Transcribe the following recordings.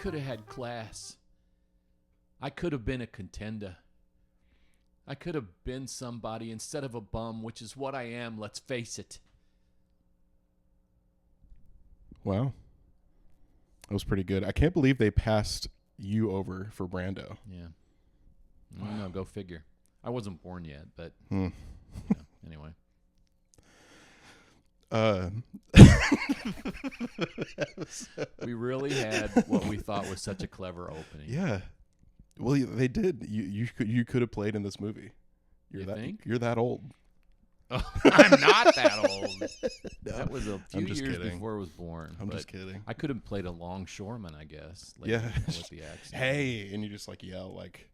could have had class. I could have been a contender. I could have been somebody instead of a bum, which is what I am, let's face it. Wow. That was pretty good. I can't believe they passed you over for Brando. Yeah. Wow. No, go figure. I wasn't born yet, but anyway. We really had what we thought was such a clever opening. Yeah. Well, they did. You could have played in this movie. You're that old. Oh, I'm not that old. No, that was a few years kidding. Before I was born. I'm just kidding. I could have played a longshoreman, I guess. Yeah. With the accent. Hey, and you just like yell like,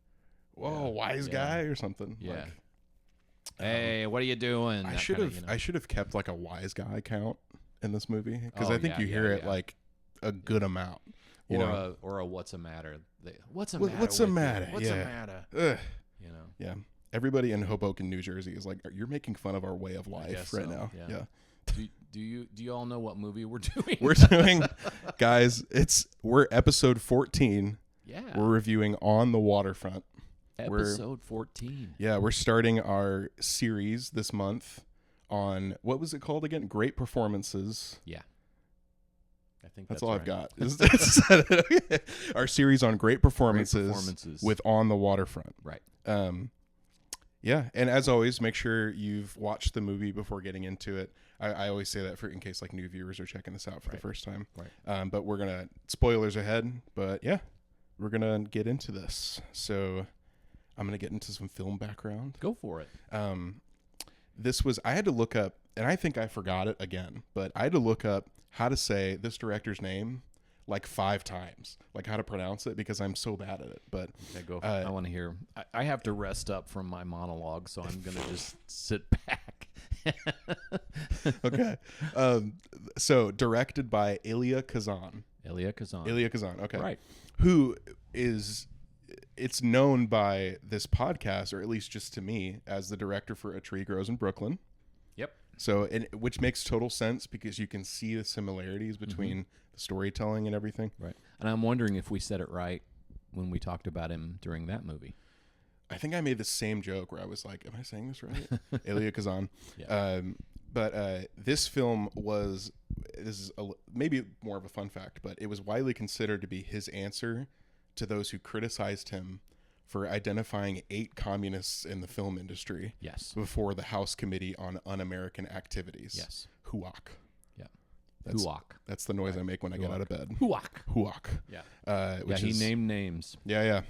"Whoa, wise guy" or something. Yeah. Like, hey, what are you doing? I should have kept like a wise guy count in this movie because I think you hear it like a good amount. Or a what's the matter? What's the matter? What's the matter? What's the matter? Ugh. You know. Yeah. Everybody in Hoboken, New Jersey is like, you're making fun of our way of life right now. Yeah. Do you all know what movie we're doing? We're doing, guys, we're episode 14. Yeah. We're reviewing On the Waterfront. Episode 14. Yeah, we're starting our series this month on, what was it called again? Great Performances. Yeah. I think that's all right. I've got. Our series on great performances with On the Waterfront. Right. Yeah, and as always, make sure you've watched the movie before getting into it. I always say that in case like new viewers are checking this out for the first time. Right. But we're gonna spoilers ahead. But yeah, we're gonna get into this. So I'm gonna get into some film background. Go for it. I had to look up, and I think I forgot it again, but I had to look up how to say this director's name like 5 times, like how to pronounce it, because I'm so bad at it. But okay, go. I want to hear. I have to rest up from my monologue, so I'm gonna just sit back. Okay. So directed by Elia Kazan. Elia Kazan. Okay. Right. Who is? It's known by this podcast, or at least just to me, as the director for A Tree Grows in Brooklyn. Yep. So, which makes total sense because you can see the similarities between the storytelling and everything. Right. And I'm wondering if we said it right when we talked about him during that movie. I think I made the same joke where I was like, am I saying this right? Elia Kazan. Yeah. But this film this is maybe more of a fun fact, but it was widely considered to be his answer to those who criticized him for identifying 8 communists in the film industry. Yes. Before the House Committee on Un-American Activities. Yes. HUAC. Yeah. HUAC. That's the noise I make when I get out of bed. HUAC. Yeah. He named names. Yeah.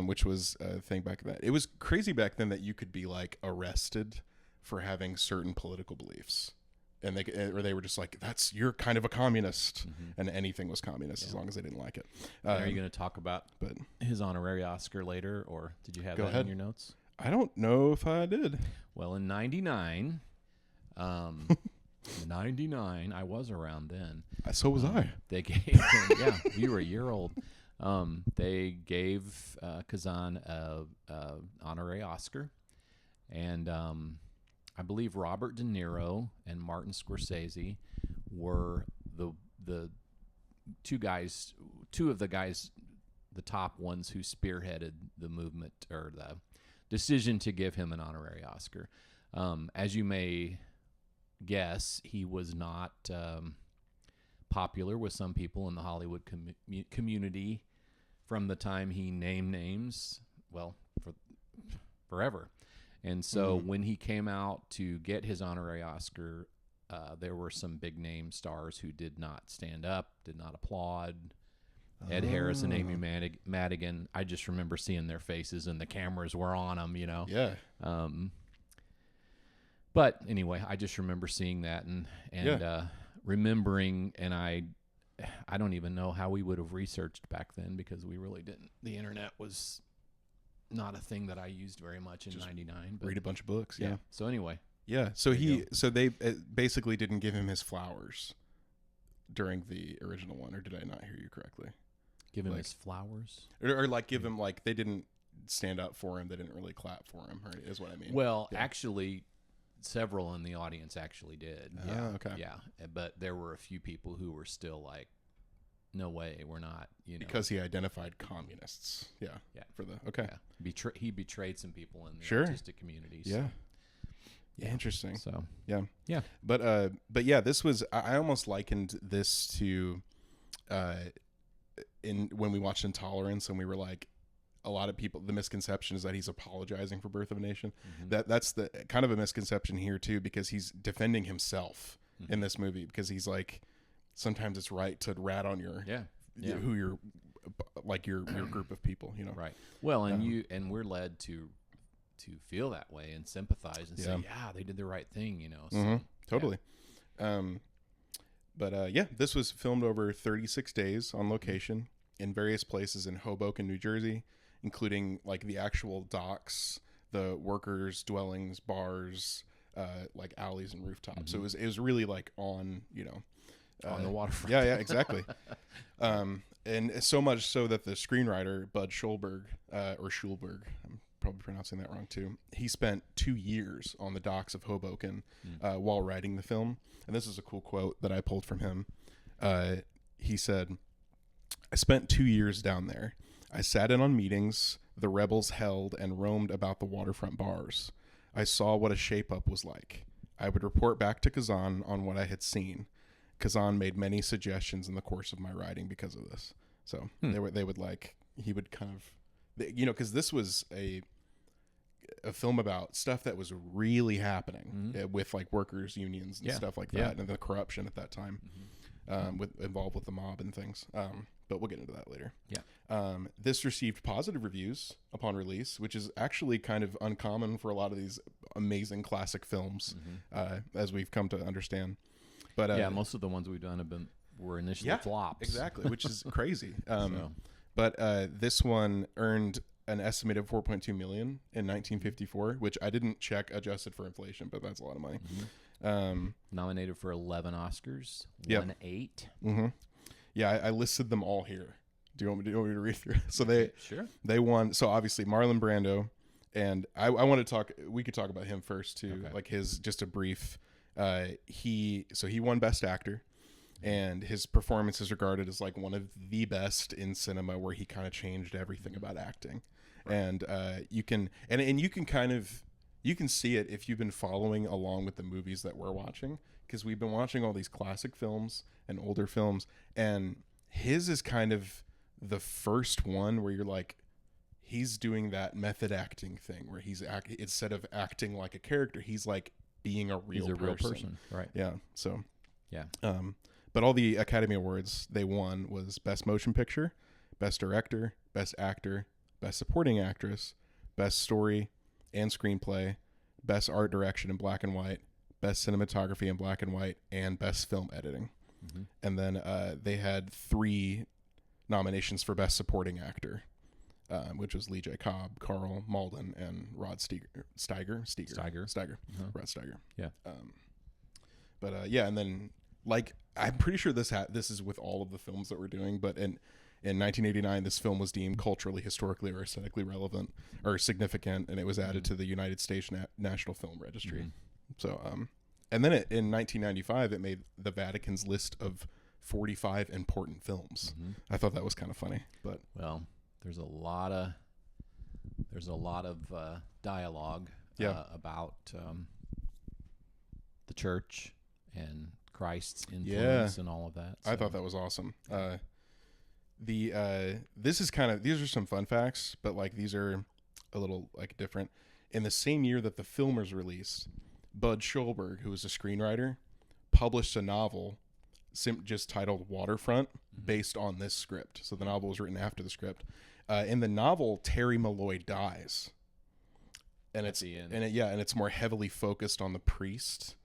Which was a thing back then. It was crazy back then that you could be like arrested for having certain political beliefs. And they were just like, you're kind of a communist, and anything was communist as long as they didn't like it. Are you going to talk about his honorary Oscar later, or did you have that in your notes? I don't know if I did. Well, in 99, I was around then. So was I. They gave him, you were a year old. They gave Kazan a honorary Oscar, and I believe Robert De Niro and Martin Scorsese were the two of the guys, the top ones who spearheaded the movement or the decision to give him an honorary Oscar. As you may guess, he was not popular with some people in the Hollywood community from the time he named names, forever. And so when he came out to get his honorary Oscar, there were some big name stars who did not stand up, did not applaud. Ed Harris and Amy Madigan, I just remember seeing their faces and the cameras were on them, you know. Yeah. But anyway, I just remember seeing that and remembering, and I don't even know how we would have researched back then because we really didn't. The internet was not a thing that I used very much in '99. Read a bunch of books. Yeah. So anyway. Yeah. So they basically didn't give him his flowers during the original one, or did I not hear you correctly? Give him his flowers, or like give him they didn't stand up for him. They didn't really clap for him. Right? Is what I mean. Well, actually, several in the audience actually did. Yeah. Okay. Yeah. But there were a few people who were still like, no way, we're not. You know, because he identified communists. Yeah. Yeah. For the okay. Yeah. He betrayed some people in the Sure. autistic communities. Yeah. So. Yeah. Interesting. So Yeah. yeah. But yeah, this was I almost likened this to in when we watched Intolerance and we were like, a lot of people, the misconception is that he's apologizing for Birth of a Nation. That's the kind of a misconception here too, because he's defending himself in this movie, because he's like, sometimes it's right to rat on your who you're like your group of people, you know. Right. Well, and we're led to feel that way and sympathize and say, yeah, they did the right thing, you know. So, totally. Yeah, this was filmed over 36 days on location in various places in Hoboken, New Jersey, including like the actual docks, the workers' dwellings, bars, like alleys and rooftops. So it was really like on, you know, on the waterfront. Yeah, exactly. And so much so that the screenwriter Bud Schulberg, or Schulberg, I'm probably pronouncing that wrong too, he spent 2 years on the docks of Hoboken while writing the film. And this is a cool quote that I pulled from him. He said, "I spent 2 years down there. I sat in on meetings the rebels held and roamed about the waterfront bars. I saw what a shape-up was like. I would report back to Kazan on what I had seen. Kazan made many suggestions in the course of my writing because of this." So he would kind of, you know, because this was a film about stuff that was really happening with like workers unions and stuff like that, and the corruption at that time, involved with the mob and things. But we'll get into that later. Yeah. This received positive reviews upon release, which is actually kind of uncommon for a lot of these amazing classic films, as we've come to understand. But most of the ones we've done were initially flops. Exactly, which is crazy. But this one earned an estimated $4.2 million in 1954, which I didn't check adjusted for inflation, but that's a lot of money. Nominated for 11 Oscars, won 8. Yeah, I listed them all here. Do you want me to read through? So they won. So obviously Marlon Brando, and I want to talk. We could talk about him first too, like his just a brief. He won Best Actor, and his performance is regarded as like one of the best in cinema, where he kind of changed everything about acting. Right. And you can see it if you've been following along with the movies that we're watching, because we've been watching all these classic films and older films, and his is kind of the first one where you're like, he's doing that method acting thing where instead of acting like a character, he's like being a real person. Right. Yeah. So yeah. But all the Academy Awards they won was Best Motion Picture, Best Director, Best Actor, Best Supporting Actress, Best Story and Screenplay, Best Art Direction in Black and White, Best Cinematography in Black and White, and Best Film Editing. And then they had 3 nominations for Best Supporting Actor, which was Lee J. Cobb, Carl Malden, and Rod Steiger. Rod Steiger. Yeah. And then like I'm pretty sure this is with all of the films that we're doing, but in 1989 this film was deemed culturally, historically, or aesthetically relevant or significant, and it was added to the United States National Film Registry. So and then in 1995 it made the Vatican's list of 45 important films. I thought that was kind of funny, but well, there's a lot of dialogue about the church and Christ's influence and all of that. So. I thought that was awesome. These are some fun facts, but like these are a little like different. In the same year that the film was released, Bud Schulberg, who was a screenwriter, published a novel just titled Waterfront, based on this script. So the novel was written after the script. In the novel, Terry Malloy dies, and it's more heavily focused on the priest,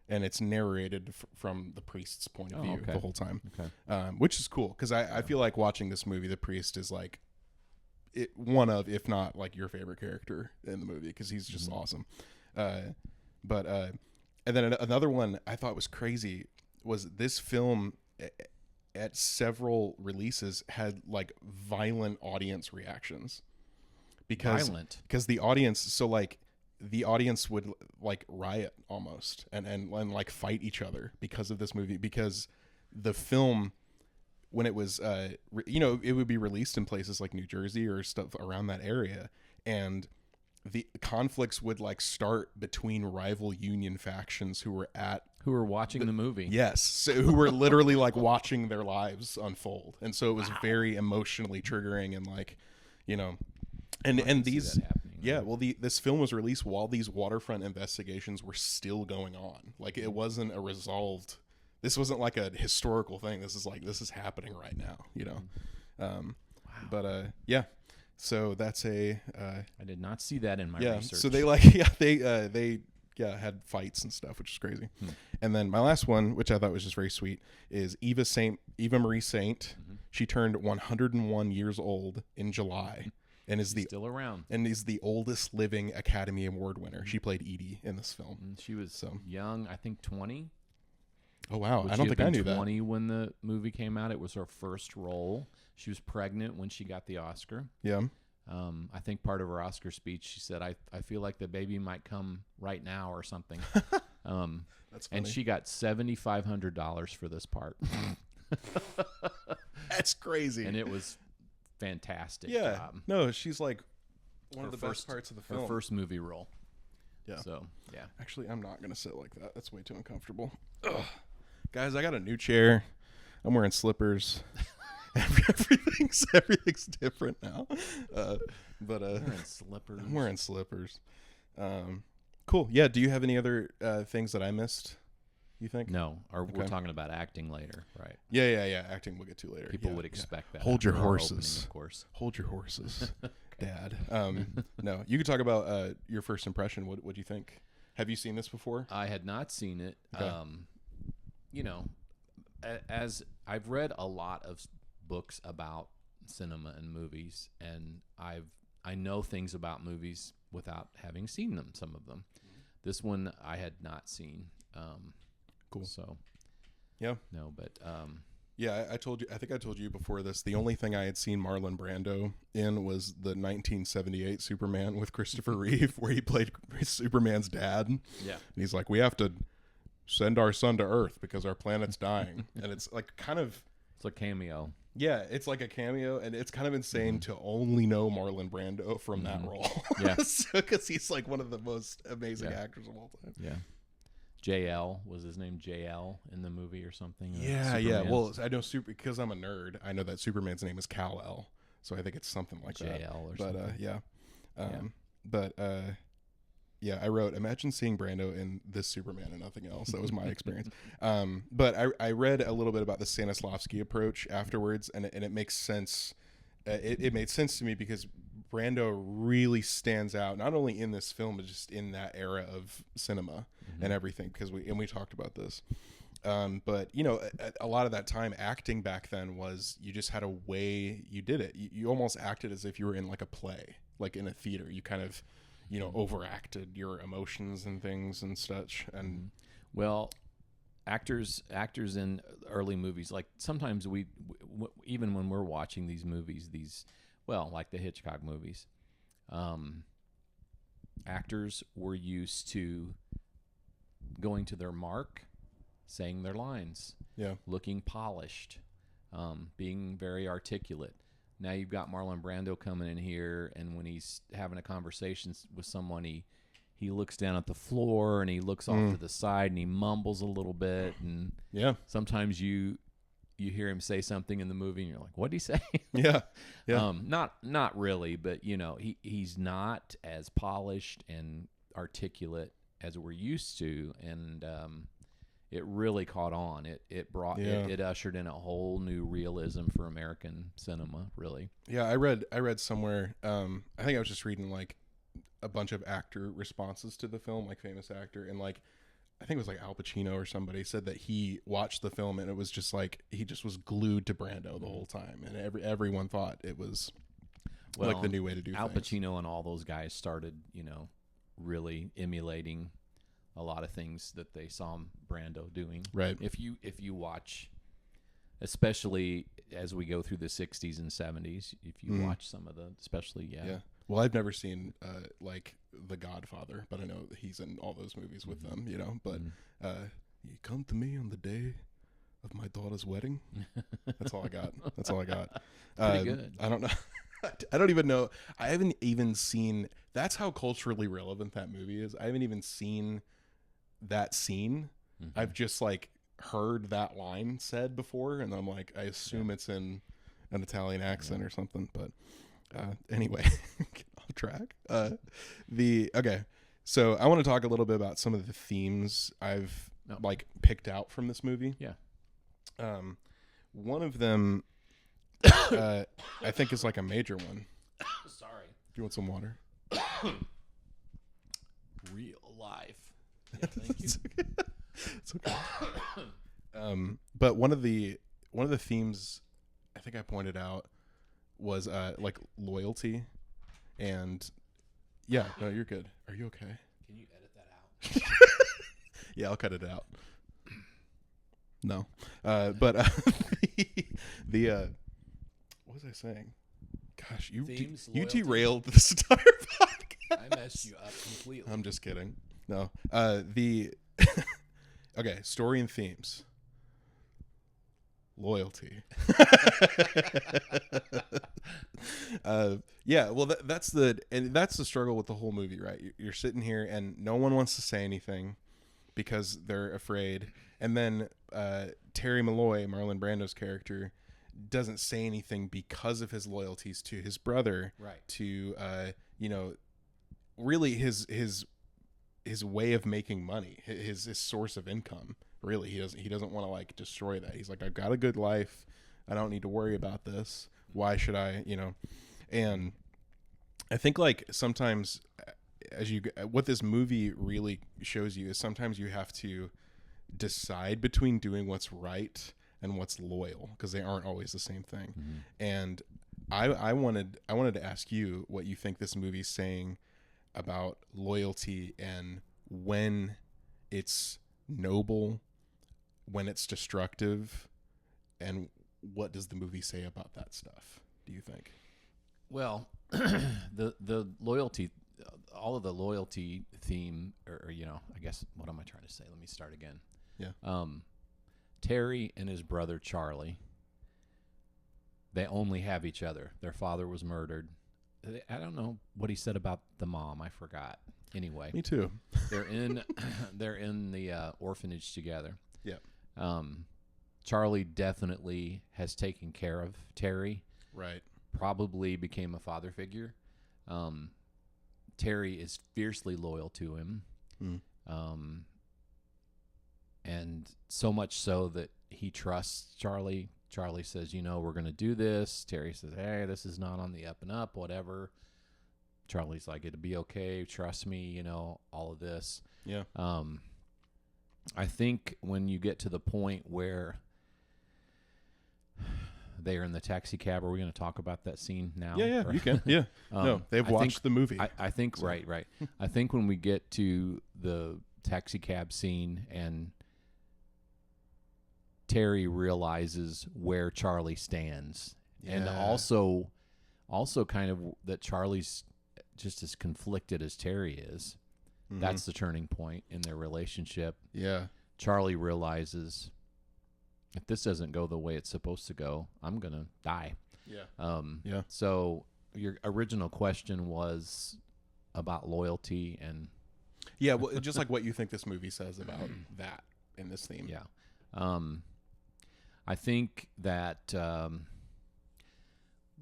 and it's narrated from the priest's point of view the whole time, which is cool because I feel like watching this movie, the priest is like one of, if not like your favorite character in the movie, because he's just awesome. And then another one I thought was crazy was this film at several releases had like violent audience reactions because the audience would like riot almost and like fight each other because of this movie, because the film when it was, you know, it would be released in places like New Jersey or stuff around that area, and the conflicts would like start between rival union factions who were watching the movie. Yes, so, who were literally like watching their lives unfold, and so it was very emotionally triggering, and like, you know, and these. Yeah, well, this film was released while these waterfront investigations were still going on. Like, it wasn't a resolved. This wasn't like a historical thing. This is happening right now. You know, Wow. But yeah. So that's a. I did not see that in my yeah. research. So they they had fights and stuff, which is crazy. And then my last one, which I thought was just very sweet, is Eva Marie Saint. Mm-hmm. She turned 101 years old in July. And is still around, and is the oldest living Academy Award winner. She played Edie in this film. And she was young, I think 20. Oh wow, Would I she don't have think I been knew 20 when the movie came out. It was her first role. She was pregnant when she got the Oscar. Yeah. I think part of her Oscar speech, she said, "I feel like the baby might come right now" or something. That's funny. And she got $7,500 for this part. That's crazy. And it was fantastic. Yeah. Job. No, she's like one Her of the best parts of the film. Her first movie role. Yeah. So, yeah. Actually, I'm not gonna sit like that. That's way too uncomfortable. Ugh. Guys, I got a new chair. I'm wearing slippers. everything's different now. But Wearing slippers. I'm wearing slippers. Cool. Yeah. Do you have any other things that I missed? You think? No. Or Okay. we're talking about acting later, right? Yeah. Acting we'll get to later. People Yeah, would expect that. Hold your after our horses. opening, of course. Hold your horses, Dad. No, you could talk about your first impression. What do you think? Have you seen this before? I had not seen it. Okay. You know, as I've read a lot of books about cinema and movies, and I know things about movies without having seen them. Some of them. This one I had not seen. Cool. So, Yeah. no, but Yeah, I told you. I think I told you before this. The only thing I had seen Marlon Brando in was the 1978 Superman with Christopher Reeve, where he played Superman's dad. yeah, And he's like, "We have to send our son to Earth because our planet's dying," and it's like kind of. it's a cameo. Yeah, it's like a cameo, and it's kind of insane to only know Marlon Brando from that role. Yeah. Because he's like one of the most amazing actors of all time. Yeah. JL was his name. JL in the movie or something. Yeah. Superman. Well, I know because I'm a nerd. I know that Superman's name is Kal-El, so I think it's something like that. JL or But something. yeah. Yeah. But yeah, I wrote, imagine seeing Brando in this Superman and nothing else. That was my experience. But I read a little bit about the Stanislavski approach afterwards, and it makes sense. It made sense to me because Brando really stands out, not only in this film, but just in that era of cinema and everything, because we talked about this. But, you know, a lot of that time acting back then was you just had a way you did it. You almost acted as if you were in like a play, like in a theater. You kind of, you know, overacted your emotions and things and such. And well, actors in early movies, like sometimes we even when we're watching these movies, like the Hitchcock movies, actors were used to going to their mark, saying their lines, looking polished, being very articulate. Now you've got Marlon Brando coming in here, and when he's having a conversation with someone, he looks down at the floor and he looks off to the side and he mumbles a little bit, and sometimes you hear him say something in the movie and you're like, what'd he say? Not really, but you know, he's not as polished and articulate as we're used to, and it really caught on. It ushered in a whole new realism for American cinema, really. Yeah, I read somewhere, I think I was just reading like a bunch of actor responses to the film, like famous actor, and like I think it was like Al Pacino or somebody said that he watched the film and it was just like he just was glued to Brando the whole time, and everyone thought it was like the new way to do Al things. Pacino and all those guys started, you know, really emulating a lot of things that they saw Brando doing. Right. If you watch, especially as we go through the 60s and 70s, if you watch some of the, especially Well, I've never seen like The Godfather, but I know that he's in all those movies with them, you know. But you come to me on the day of my daughter's wedding. That's all I got. That's all I got. Pretty good. I don't know. I don't even know. I haven't even seen. That's how culturally relevant that movie is. I haven't even seen that scene. Mm-hmm. I've just like heard that line said before, and I'm like, I assume it's in an Italian accent or something. But anyway, get off track. Okay. So I want to talk a little bit about some of the themes I've like picked out from this movie. Yeah. One of them, I think, is like a major one. Sorry. Do you want some water? Real life. Yeah, thank you. It's okay. But one of the themes I think I pointed out was like loyalty, and yeah, no, you're good. Are you okay? Can you edit that out? Yeah, I'll cut it out. No, but the what was I saying? Gosh, you derailed this entire podcast. I messed you up completely. I'm just kidding. No, okay, story and themes. Loyalty. Yeah, well, that's the struggle with the whole movie, right? You're sitting here and no one wants to say anything because they're afraid, and then Terry Malloy, Marlon Brando's character, doesn't say anything because of his loyalties to his brother, right? To really his way of making money, his source of income. Really, he doesn't want to like destroy that. He's like, I've got a good life. I don't need to worry about this. Why should I, And I think like sometimes what this movie really shows you is sometimes you have to decide between doing what's right and what's loyal, because they aren't always the same thing. Mm-hmm. And I wanted to ask you what you think this movie's saying about loyalty, and when it's noble, when it's destructive, and what does the movie say about that stuff, do you think? Well, the loyalty, all of the loyalty theme, or I guess, what am I trying to say? Let me start again. Yeah. Terry and his brother Charlie, they only have each other. Their father was murdered. I don't know what he said about the mom. I forgot. Anyway, me too. they're in the orphanage together. Yeah. Charlie definitely has taken care of Terry. Right. Probably became a father figure. Terry is fiercely loyal to him. And so much so that he trusts Charlie. Charlie says, we're going to do this. Terry says, hey, this is not on the up and up, whatever. Charlie's like, it'll be okay. Trust me, all of this. Yeah. I think when you get to the point where they are in the taxi cab, are we going to talk about that scene now? Yeah, you can. Yeah. No, they've watched the movie. I think, so. Right. I think when we get to the taxi cab scene and Terry realizes where Charlie stands, and also kind of that Charlie's just as conflicted as Terry is. Mm-hmm. That's the turning point in their relationship. Yeah. Charlie realizes, if this doesn't go the way it's supposed to go, I'm going to die. Yeah. Yeah. So your original question was about loyalty and... Yeah, well, just like what you think this movie says about that in this theme. Yeah. I think that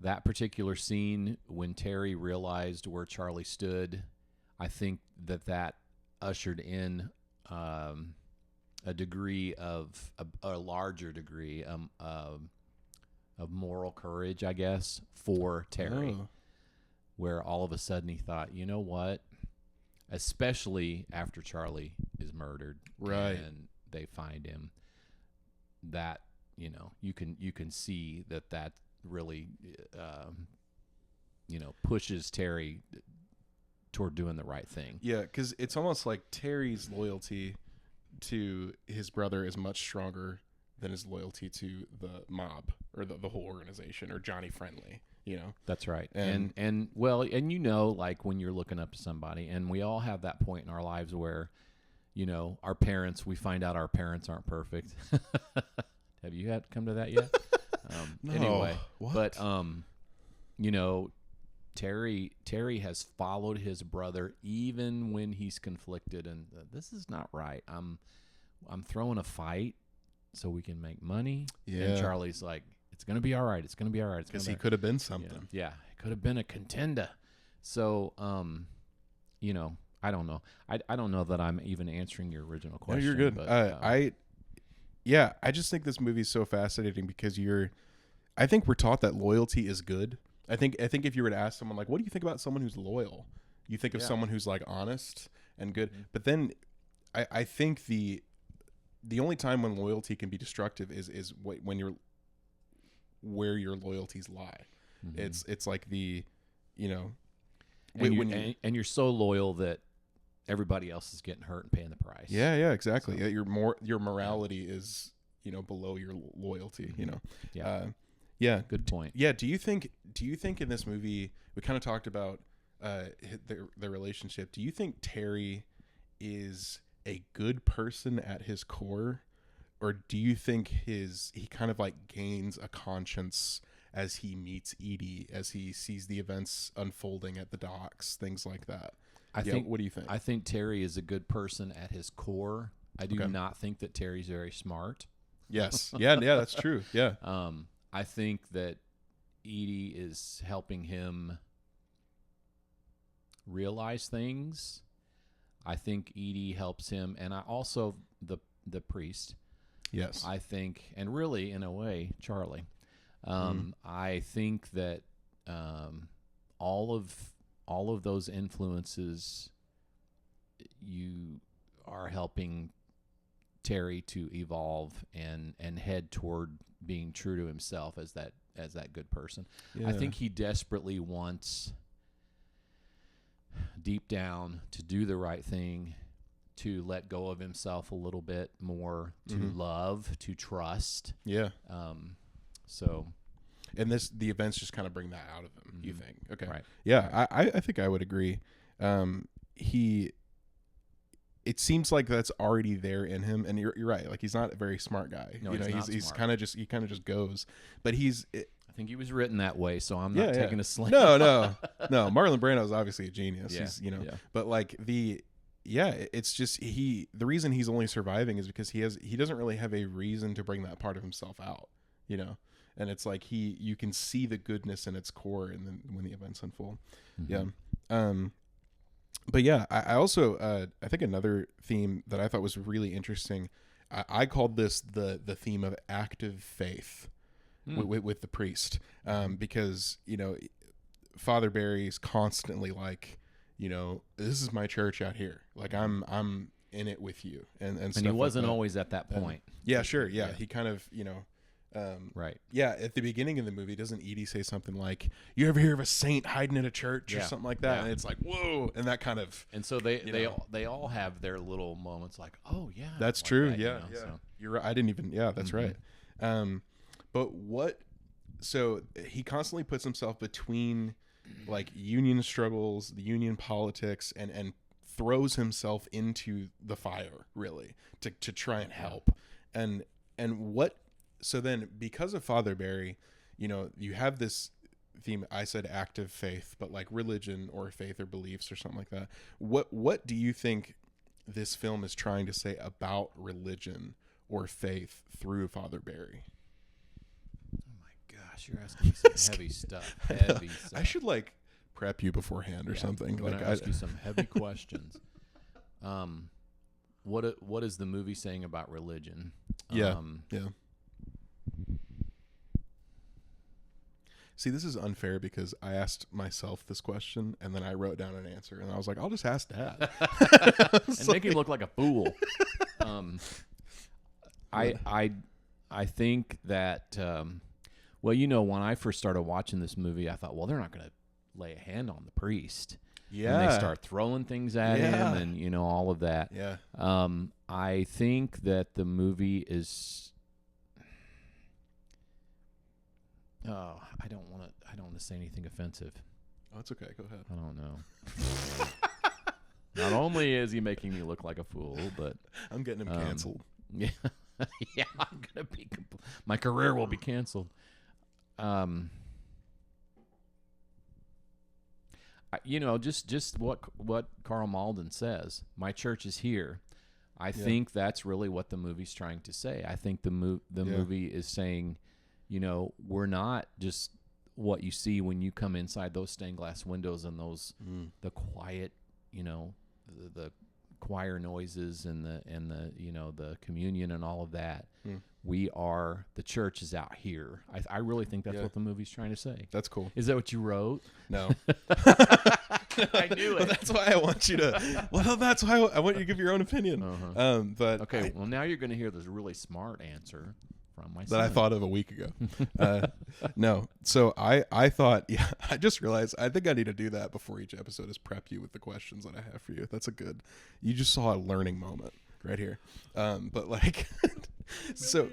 that particular scene, when Terry realized where Charlie stood, I think that ushered in a degree of a larger degree of moral courage, I guess, for Terry, where all of a sudden he thought, you know what? Especially after Charlie is murdered, right, and they find him, that you can see that really pushes Terry toward doing the right thing. Yeah, because it's almost like Terry's loyalty to his brother is much stronger than his loyalty to the mob or the whole organization or Johnny Friendly. That's right. And like when you're looking up to somebody, and we all have that point in our lives where, our parents, we find out our parents aren't perfect. Have you had come to that yet? No. Anyway, What? but you know, Terry has followed his brother even when he's conflicted, and this is not right. I'm throwing a fight so we can make money. Yeah. And Charlie's like, it's gonna be all right. It's gonna be all right. Because he could have been something. Yeah, it could have been a contender. So, you know, I don't know. I don't know that I'm even answering your original question. No, you're good. But, I just think this movie is so fascinating because I think we're taught that loyalty is good. I think if you were to ask someone like, what do you think about someone who's loyal? You think of someone who's like honest and good. Mm-hmm. But then I think the only time when loyalty can be destructive is when you're where your loyalties lie. Mm-hmm. It's like the, you know, and you're so loyal that everybody else is getting hurt and paying the price. Yeah, exactly. So, your morality is, you know, below your loyalty, you know. Yeah. Good point. Yeah, do you think in this movie, we kind of talked about their relationship. Do you think Terry is a good person at his core, or do you think he kind of like gains a conscience as he meets Edie, as he sees the events unfolding at the docks, things like that? What do you think? I think Terry is a good person at his core. I do not think that Terry's very smart. Yes. Yeah, that's true. Yeah. I think that Edie is helping him realize things. I think Edie helps him, and I also the priest. Yes. I think, and really in a way, Charlie. I think that all of those influences, you are helping Terry to evolve and head toward being true to himself as that good person. Yeah. I think he desperately wants deep down to do the right thing, to let go of himself a little bit more, to love, to trust. Yeah. So, and the events just kind of bring that out of him. You think? Okay. Right. Yeah, I think I would agree. It seems like that's already there in him, and you're right. Like, he's not a very smart guy. No, he's kind of just goes, but I think he was written that way, so I'm not taking a slam. No. Marlon Brando is obviously a genius. Yeah. He's, but like it's just the reason he's only surviving is because he doesn't really have a reason to bring that part of himself out, you know. And it's like you can see the goodness in its core, and then when the events unfold, But yeah, I also I think another theme that I thought was really interesting. I called this the theme of active faith with the priest, because, you know, Father Barry's constantly like, you know, this is my church out here. Like, I'm in it with you, and stuff he wasn't like that. always at that point. Yeah, sure. Yeah, he kind of, you know. Right. Yeah, at the beginning of the movie, doesn't Edie say something like, "You ever hear of a saint hiding in a church?" or something like that? Yeah. And it's like, whoa, and that kind of. And so they all have their little moments, like, oh yeah, that's like true. that, Yeah, you know, so. You're right. I didn't even. Yeah, that's right. But what? So he constantly puts himself between, like, union struggles, the union politics, and throws himself into the fire, really, to try and help. And what? So then, because of Father Barry, you know, you have this theme. I said active faith, but like religion or faith or beliefs or something like that. What do you think this film is trying to say about religion or faith through Father Barry? Oh my gosh, you're asking me some heavy stuff. Heavy stuff. I should like prep you beforehand or something. I'm gonna ask you some heavy questions. What is the movie saying about religion? Yeah. See, this is unfair because I asked myself this question and then I wrote down an answer and I was like, I'll just ask Dad. And make him look like a fool. I think that, well, you know, when I first started watching this movie, I thought, well, they're not going to lay a hand on the priest. Yeah. And they start throwing things at him and, you know, all of that. Yeah. I think that the movie is... Oh, I don't want to say anything offensive. Oh, it's okay. Go ahead. I don't know. Not only is he making me look like a fool, but I'm getting him canceled. Yeah. Yeah, I'm gonna be. My career will be canceled. Just what Carl Malden says. My church is here. I think that's really what the movie's trying to say. I think the movie is saying, we're not just what you see when you come inside those stained glass windows and those the quiet, the choir noises and the communion and all of that. We are, the church is out here. I really think that's what the movie's trying to say. That's cool. Is that what you wrote? No. I knew it. Well, that's why I want you to. Well, that's why I want you to give your own opinion. But okay. Well, now you're going to hear this really smart answer from my son. That I thought of a week ago. No. So I thought, I just realized I think I need to do that before each episode is prep you with the questions that I have for you. That's you just saw a learning moment right here. But like, so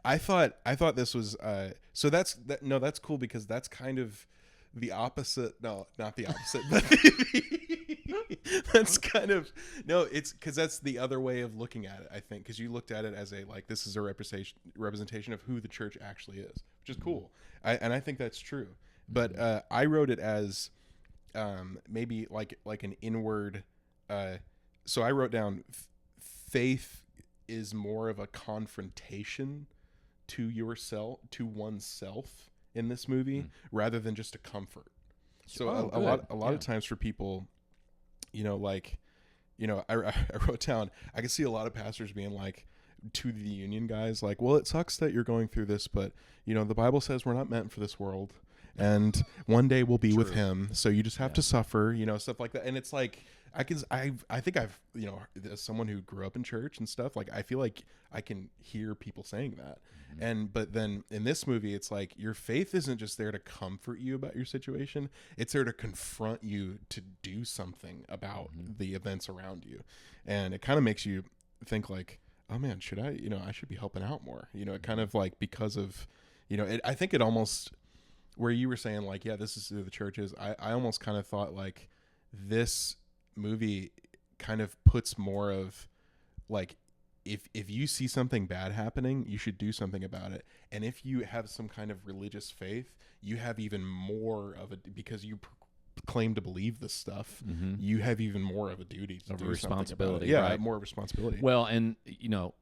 I thought this was, so that's cool because that's kind of the opposite. No, not the opposite, but that's kind of, no, it's because that's the other way of looking at it, I think, because you looked at it as this is a representation of who the church actually is, which is cool. And I think that's true. But I wrote it as maybe like an inward, so I wrote down faith is more of a confrontation to oneself in this movie rather than just a comfort. So a lot of times for people, I wrote down, I can see a lot of pastors being like to the union guys, like, well, it sucks that you're going through this, but the Bible says we're not meant for this world and one day we'll be with him. So you just have to suffer, stuff like that. And it's like, I think I've, as someone who grew up in church and stuff, like, I feel like I can hear people saying that. But then in this movie, it's like your faith isn't just there to comfort you about your situation. It's there to confront you to do something about the events around you. And it kind of makes you think like, oh man, should I, I should be helping out more, it kind of like, because of, I think it almost, where you were saying like, yeah, this is who the church is. I almost kind of thought like this movie kind of puts more of like, if you see something bad happening, you should do something about it. And if you have some kind of religious faith, you have even more of it because you claim to believe this stuff. You have even more of a duty to do responsibility. Yeah, right? More responsibility. Well, and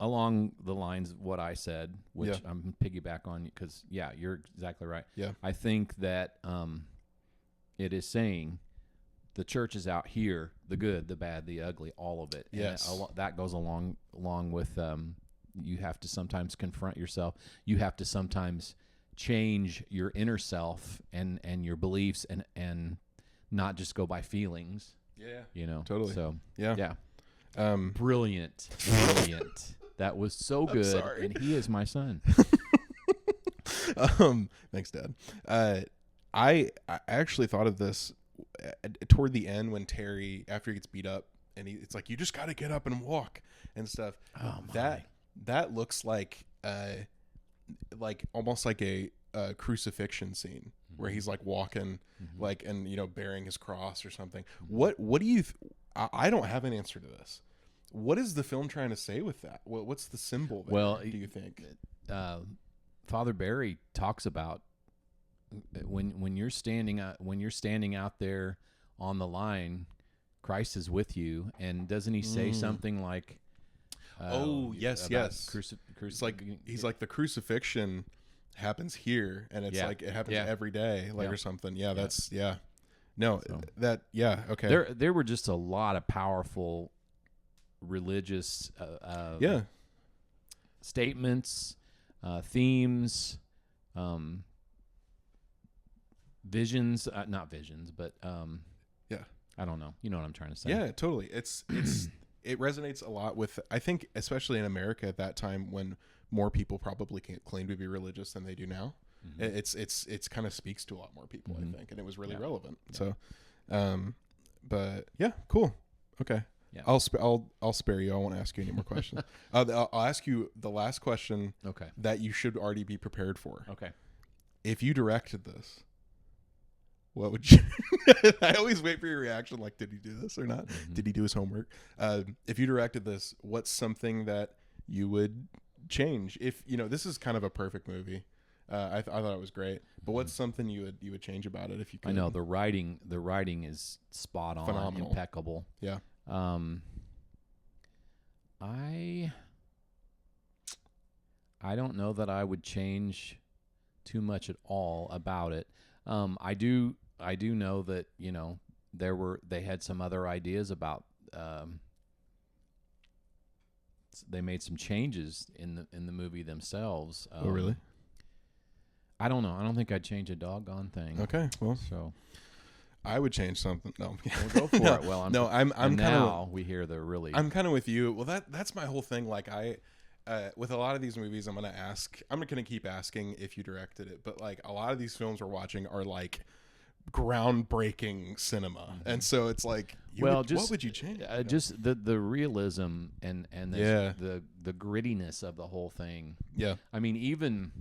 along the lines of what I said, which I'm piggyback on because you're exactly right. Yeah, I think that it is saying the church is out here, the good, the bad, the ugly, all of it. Yes. And that goes along with you have to sometimes confront yourself. You have to sometimes change your inner self and your beliefs and not just go by feelings. Yeah. Totally. So, yeah. Brilliant. That was so good. Sorry. And he is my son. Thanks, Dad. I actually thought of this toward the end when Terry, after he gets beat up, and it's like, you just got to get up and walk and stuff. Oh my. That looks like almost like a crucifixion scene where he's like walking, like, and bearing his cross or something. What do you? I don't have an answer to this. What is the film trying to say with that? What's the symbol there, well, do you think? Father Barry talks about when you're standing out there on the line, Christ is with you, and doesn't he say something like, yes. It's like he's like, the crucifixion happens here, and it's like it happens every day, like or something. Yeah, that's No, so, okay. There were just a lot of powerful religious statements, themes, visions, not visions, but I don't know. You know what I'm trying to say. Yeah, totally. It's it resonates a lot with, I think, especially in America at that time when more people probably can't claim to be religious than they do now. It's kind of speaks to a lot more people, I think, and it was really relevant. Yeah. So, but yeah, cool. Okay. Yeah. I'll spare you. I won't ask you any more questions. I'll ask you the last question. Okay. That you should already be prepared for. Okay. If you directed this, what would you? I always wait for your reaction. Like, did he do this or not? Did he do his homework? If you directed this, what's something that you would change? If this is kind of a perfect movie. I thought it was great. But what's something you would change about it if you could? I know the writing is spot on, Phenomenal. impeccable. Yeah. I don't know that I would change too much at all about it. I do know that they had some other ideas about. They made some changes in the movie themselves. Oh, really? I don't know. I don't think I'd change a doggone thing. Okay, well, So I would change something. No, we'll go for it. Well, I'm kind of. We hear the really. I'm kind of with you. Well, that's my whole thing. Like with a lot of these movies, I'm gonna keep asking if you directed it. But like a lot of these films we're watching are like groundbreaking cinema, and so it's like, what would you change? Just the realism and the grittiness of the whole thing. Yeah, I mean, even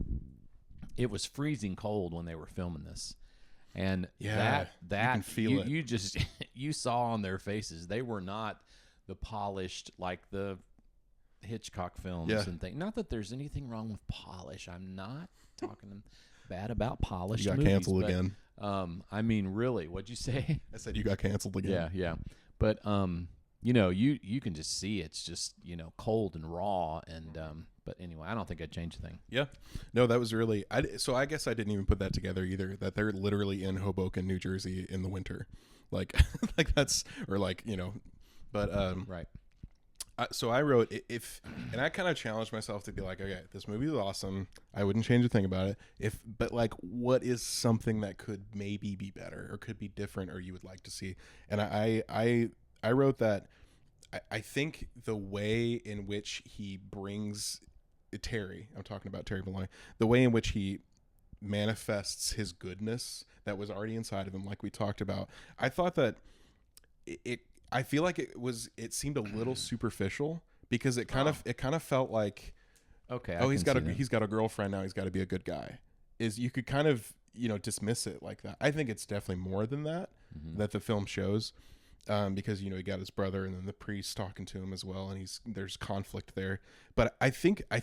it was freezing cold when they were filming this, and that you can feel it. You just you saw on their faces they were not the polished like the Hitchcock films and things. Not that there's anything wrong with polish. I'm not talking bad about polished. You got movies, canceled but, again. I mean, really, what'd you say? I said you got canceled again. Yeah. But you can just see it's just cold and raw, and but anyway, I don't think I'd change a thing. Yeah, no, that was really. So I guess I didn't even put that together either. That they're literally in Hoboken, New Jersey, in the winter, like that's but Right. So I wrote and I kind of challenged myself to be like, okay, this movie is awesome. I wouldn't change a thing about it. But like, what is something that could maybe be better or could be different or you would like to see? And I wrote that I think the way in which he brings Terry, I'm talking about Terry Maloney, the way in which he manifests his goodness that was already inside of him, like we talked about, I thought that I feel like it seemed a little superficial because it kind of felt like, okay, he's got a girlfriend now, he's got to be a good guy. You could kind of dismiss it like that. I think it's definitely more than that that the film shows, because he got his brother and then the priest talking to him as well, and there's conflict there. But I think I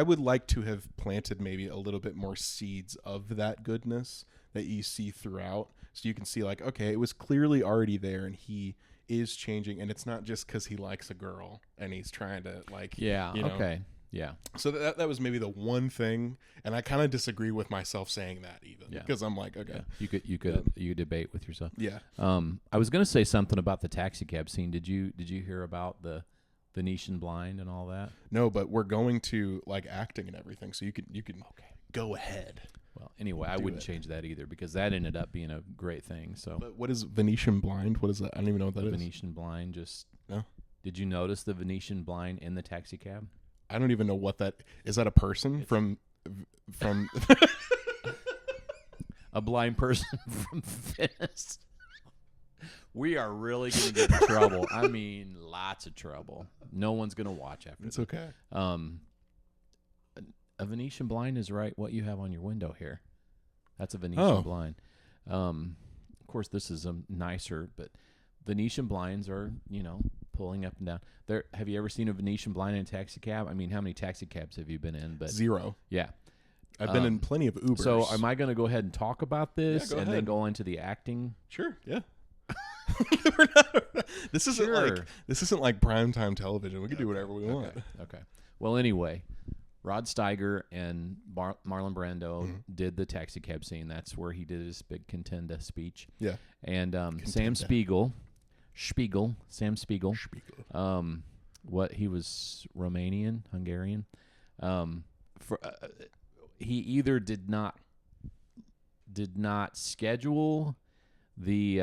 would like to have planted maybe a little bit more seeds of that goodness that you see throughout. So you can see like, okay, it was clearly already there and he is changing, and it's not just because he likes a girl and he's trying to like, okay. Yeah. So that was maybe the one thing, and I kind of disagree with myself saying that even because I'm like, okay, you debate with yourself. Yeah. I was going to say something about the taxi cab scene. Did you hear about the Venetian blind and all that? No, but we're going to like acting and everything, so you can go ahead. Well, anyway, I wouldn't change that either because that ended up being a great thing. So, but what is Venetian blind? What is that? I don't even know what that is. Venetian blind, just no. Did you notice the Venetian blind in the taxi cab? I don't even know what that is. That a person from a blind person from Venice? We are really going to get in trouble. I mean, lots of trouble. No one's going to watch after this. It's okay. A Venetian blind is right what you have on your window here. That's a Venetian blind. Of course, this is a nicer, but Venetian blinds are, pulling up and down. Have you ever seen a Venetian blind in a taxi cab? I mean, how many taxi cabs have you been in? But 0. Yeah. I've been in plenty of Ubers. So am I going to go ahead and talk about this and then go into the acting? Sure, yeah. This isn't like primetime television. We can do whatever we want. Okay. Well, anyway, Rod Steiger and Marlon Brando did the taxi cab scene. That's where he did his big contenda speech. Yeah. And Sam Spiegel. What he was Hungarian. He either did not schedule the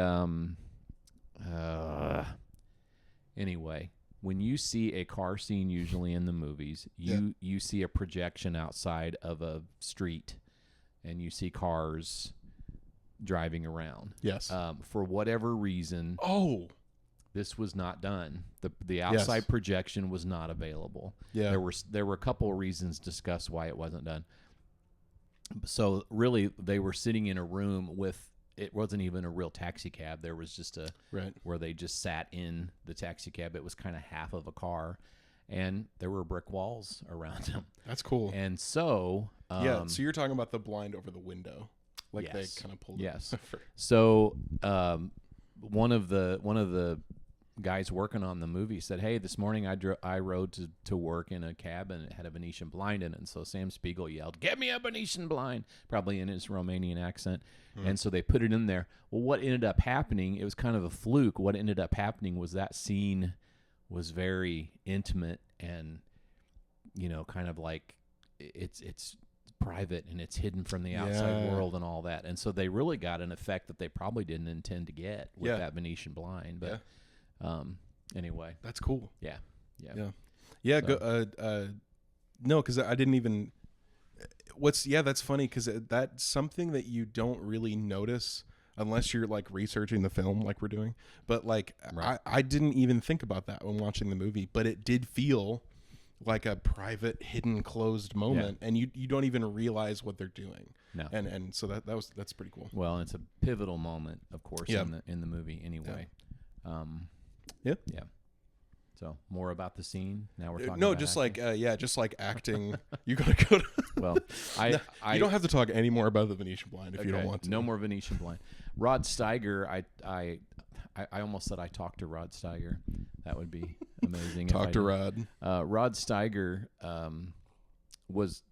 anyway, when you see a car scene usually in the movies, you see a projection outside of a street and you see cars driving around. Yes. For whatever reason, this was not done. The outside projection was not available. Yeah. There were a couple of reasons discussed why it wasn't done. So really, they were sitting in a room with it wasn't even a real taxi cab. There was just Right. where they just sat in the taxi cab. It was kind of half of a car, and there were brick walls around them. That's cool. And so, Yeah. So you're talking about the blind over the window, like yes. they kind of pulled. Yes. It. So one of the guys working on the movie said, "Hey, this morning I rode to work in a cab and it had a Venetian blind in it." And so Sam Spiegel yelled, "Get me a Venetian blind," probably in his Romanian accent. And so they put it in there. Well, what ended up happening, it was kind of a fluke. What ended up happening was that scene was very intimate and, kind of like it's private and it's hidden from the outside world and all that. And so they really got an effect that they probably didn't intend to get with that Venetian blind. But anyway, That's cool. yeah. So. No, because I didn't even. That's funny because that's something that you don't really notice unless you're like researching the film like we're doing. But like Right. I didn't even think about that when watching the movie, but it did feel like a private, hidden, closed moment, and you don't even realize what they're doing. No. And so that's pretty cool. Well, it's a pivotal moment, of course, Yeah. in the movie anyway. Yeah. So more about the scene. Now we're talking. No, about just acting. just like acting. You gotta go to. Well, I you don't have to talk any more about the Venetian blind if you don't okay, want to. No more Venetian blind. Rod Steiger. I almost said I talked to Rod Steiger. That would be amazing. Talk to Rod. Rod Steiger was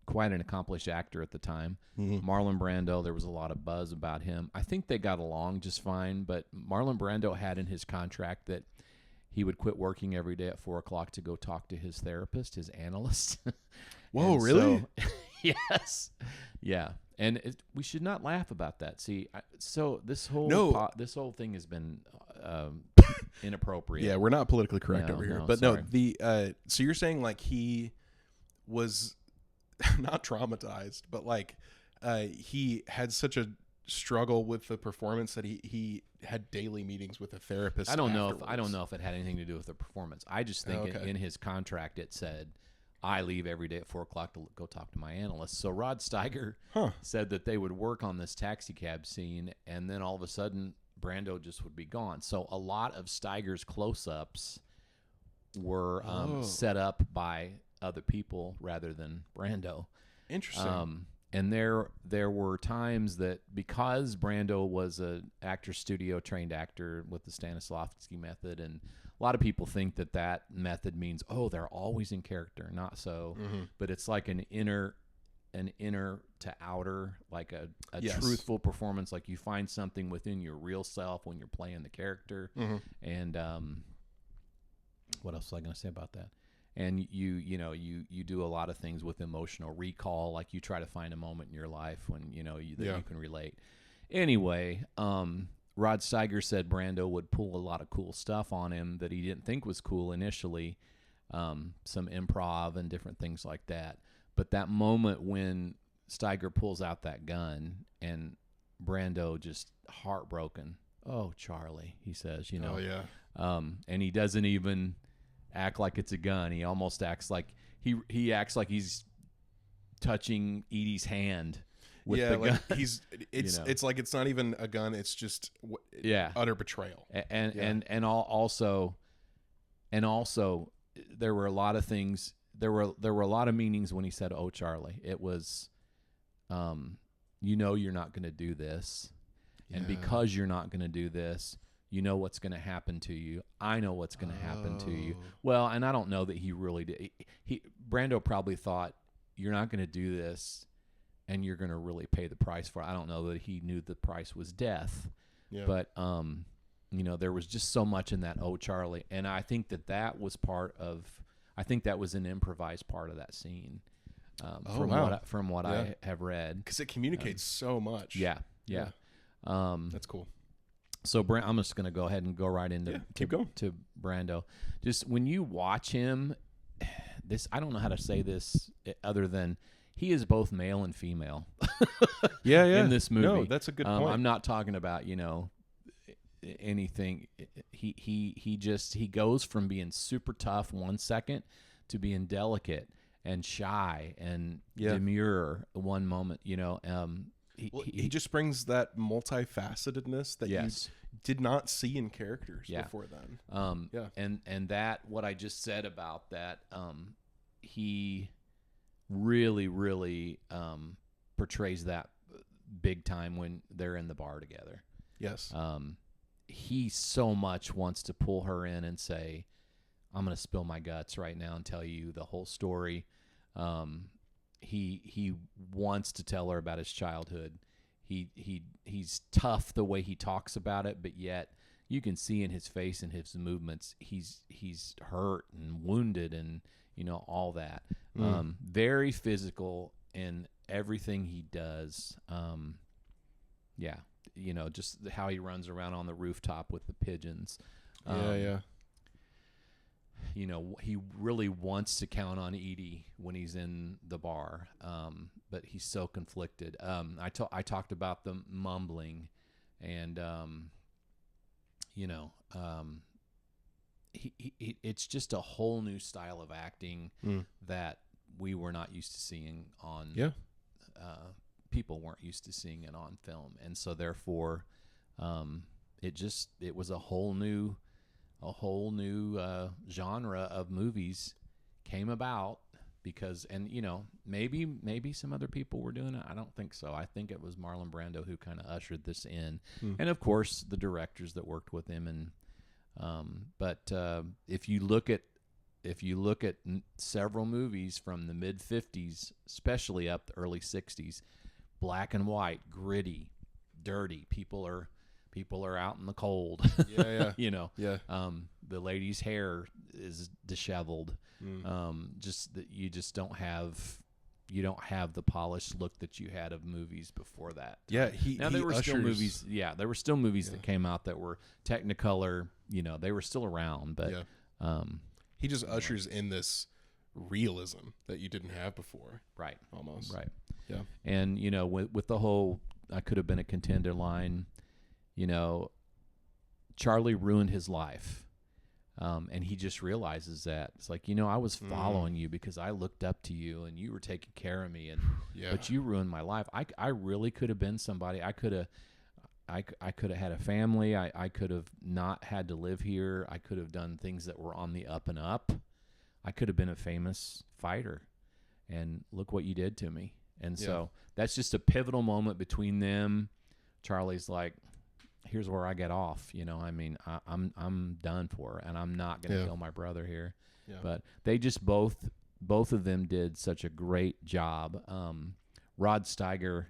quite an accomplished actor at the time. Mm-hmm. Marlon Brando, there was a lot of buzz about him. I think they got along just fine, but Marlon Brando had in his contract that he would quit working every day at 4:00 to go talk to his therapist, his analyst. Whoa, And really? so- yes. Yeah. And we should not laugh about that. See, so this whole this whole thing has been inappropriate. Yeah, we're not politically correct No, over here. no, But sorry. no, the so you're saying like he was not traumatized, but like he had such a struggle with the performance that he had daily meetings with a therapist. I don't know afterwards. if it had anything to do with the performance. I just think okay. in his contract it said, I leave every day at 4:00 to go talk to my analyst. So Rod Steiger said that they would work on this taxi cab scene, and then all of a sudden Brando just would be gone. So a lot of Steiger's close-ups were set up by other people rather than Brando. Interesting. And there were times that because Brando was an actor studio trained actor with the Stanislavski method, and a lot of people think that method means, they're always in character. Not so, but it's like an inner to outer, like a Yes. truthful performance. Like you find something within your real self when you're playing the character. And what else was I going to say about that? And you do a lot of things with emotional recall, like you try to find a moment in your life when you can relate. Anyway, Rod Steiger said Brando would pull a lot of cool stuff on him that he didn't think was cool initially, some improv and different things like that. But that moment when Steiger pulls out that gun and Brando just heartbroken. "Oh, Charlie," he says, Oh yeah. and he doesn't even act like it's a gun. He almost acts like he acts like he's touching Edie's hand with the gun. It's like it's not even a gun. It's just utter betrayal. And also there were a lot of things. There were a lot of meanings when he said, "Oh, Charlie." It was, you're not going to do this, and because you're not going to do this, you know what's going to happen to you. I know what's going to happen to you. Well, and I don't know that he really did. Brando probably thought, you're not going to do this, and you're going to really pay the price for it. I don't know that he knew the price was death. Yeah. But, there was just so much in that, "Oh, Charlie." And I think that was that was an improvised part of that scene. From what I have read. Because it communicates so much. Yeah. That's cool. So I'm just going to go ahead and go right into keep going to Brando. Just when you watch him, I don't know how to say this other than he is both male and female. In this movie. No, that's a good point. I'm not talking about anything. He goes from being super tough 1 second to being delicate and shy and demure one moment. he just brings that multifacetedness that yes. you did not see in characters Yeah. before then. Yeah. And that, what I just said about that, he really, really portrays that big time when they're in the bar together. Yes. He so much wants to pull her in and say, I'm going to spill my guts right now and tell you the whole story. He wants to tell her about his childhood. He's tough the way he talks about it, but yet you can see in his face and his movements he's hurt and wounded and all that. Very physical in everything he does. Yeah, just how he runs around on the rooftop with the pigeons. Yeah. He really wants to count on Edie when he's in the bar, but he's so conflicted. I talked about the mumbling, and it's just a whole new style of acting that we were not used to seeing on. Yeah. People weren't used to seeing it on film, and so therefore, it was a whole new genre of movies came about because, and maybe some other people were doing it. I don't think so. I think it was Marlon Brando who kind of ushered this in, and of course the directors that worked with him. And but if you look at several movies from the mid '50s, especially up the early '60s, black and white, gritty, dirty, people are out in the cold. Yeah. Yeah. The lady's hair is disheveled. Just that you don't have the polished look that you had of movies before that. Yeah. There were still movies. Yeah, there were still movies that came out that were Technicolor. They were still around, but he just ushers in this realism that you didn't have before. Right. Almost. Right. Yeah. And with the whole "I could have been a contender" line. Charlie ruined his life. And he just realizes that. It's like, I was following you because I looked up to you and you were taking care of me. But you ruined my life. I really could have been somebody. I could have had a family. I could have not had to live here. I could have done things that were on the up and up. I could have been a famous fighter. And look what you did to me. And so that's just a pivotal moment between them. Charlie's like, here's where I get off. I'm done for, and I'm not going to kill my brother here. Yeah. But they just both of them did such a great job. Rod Steiger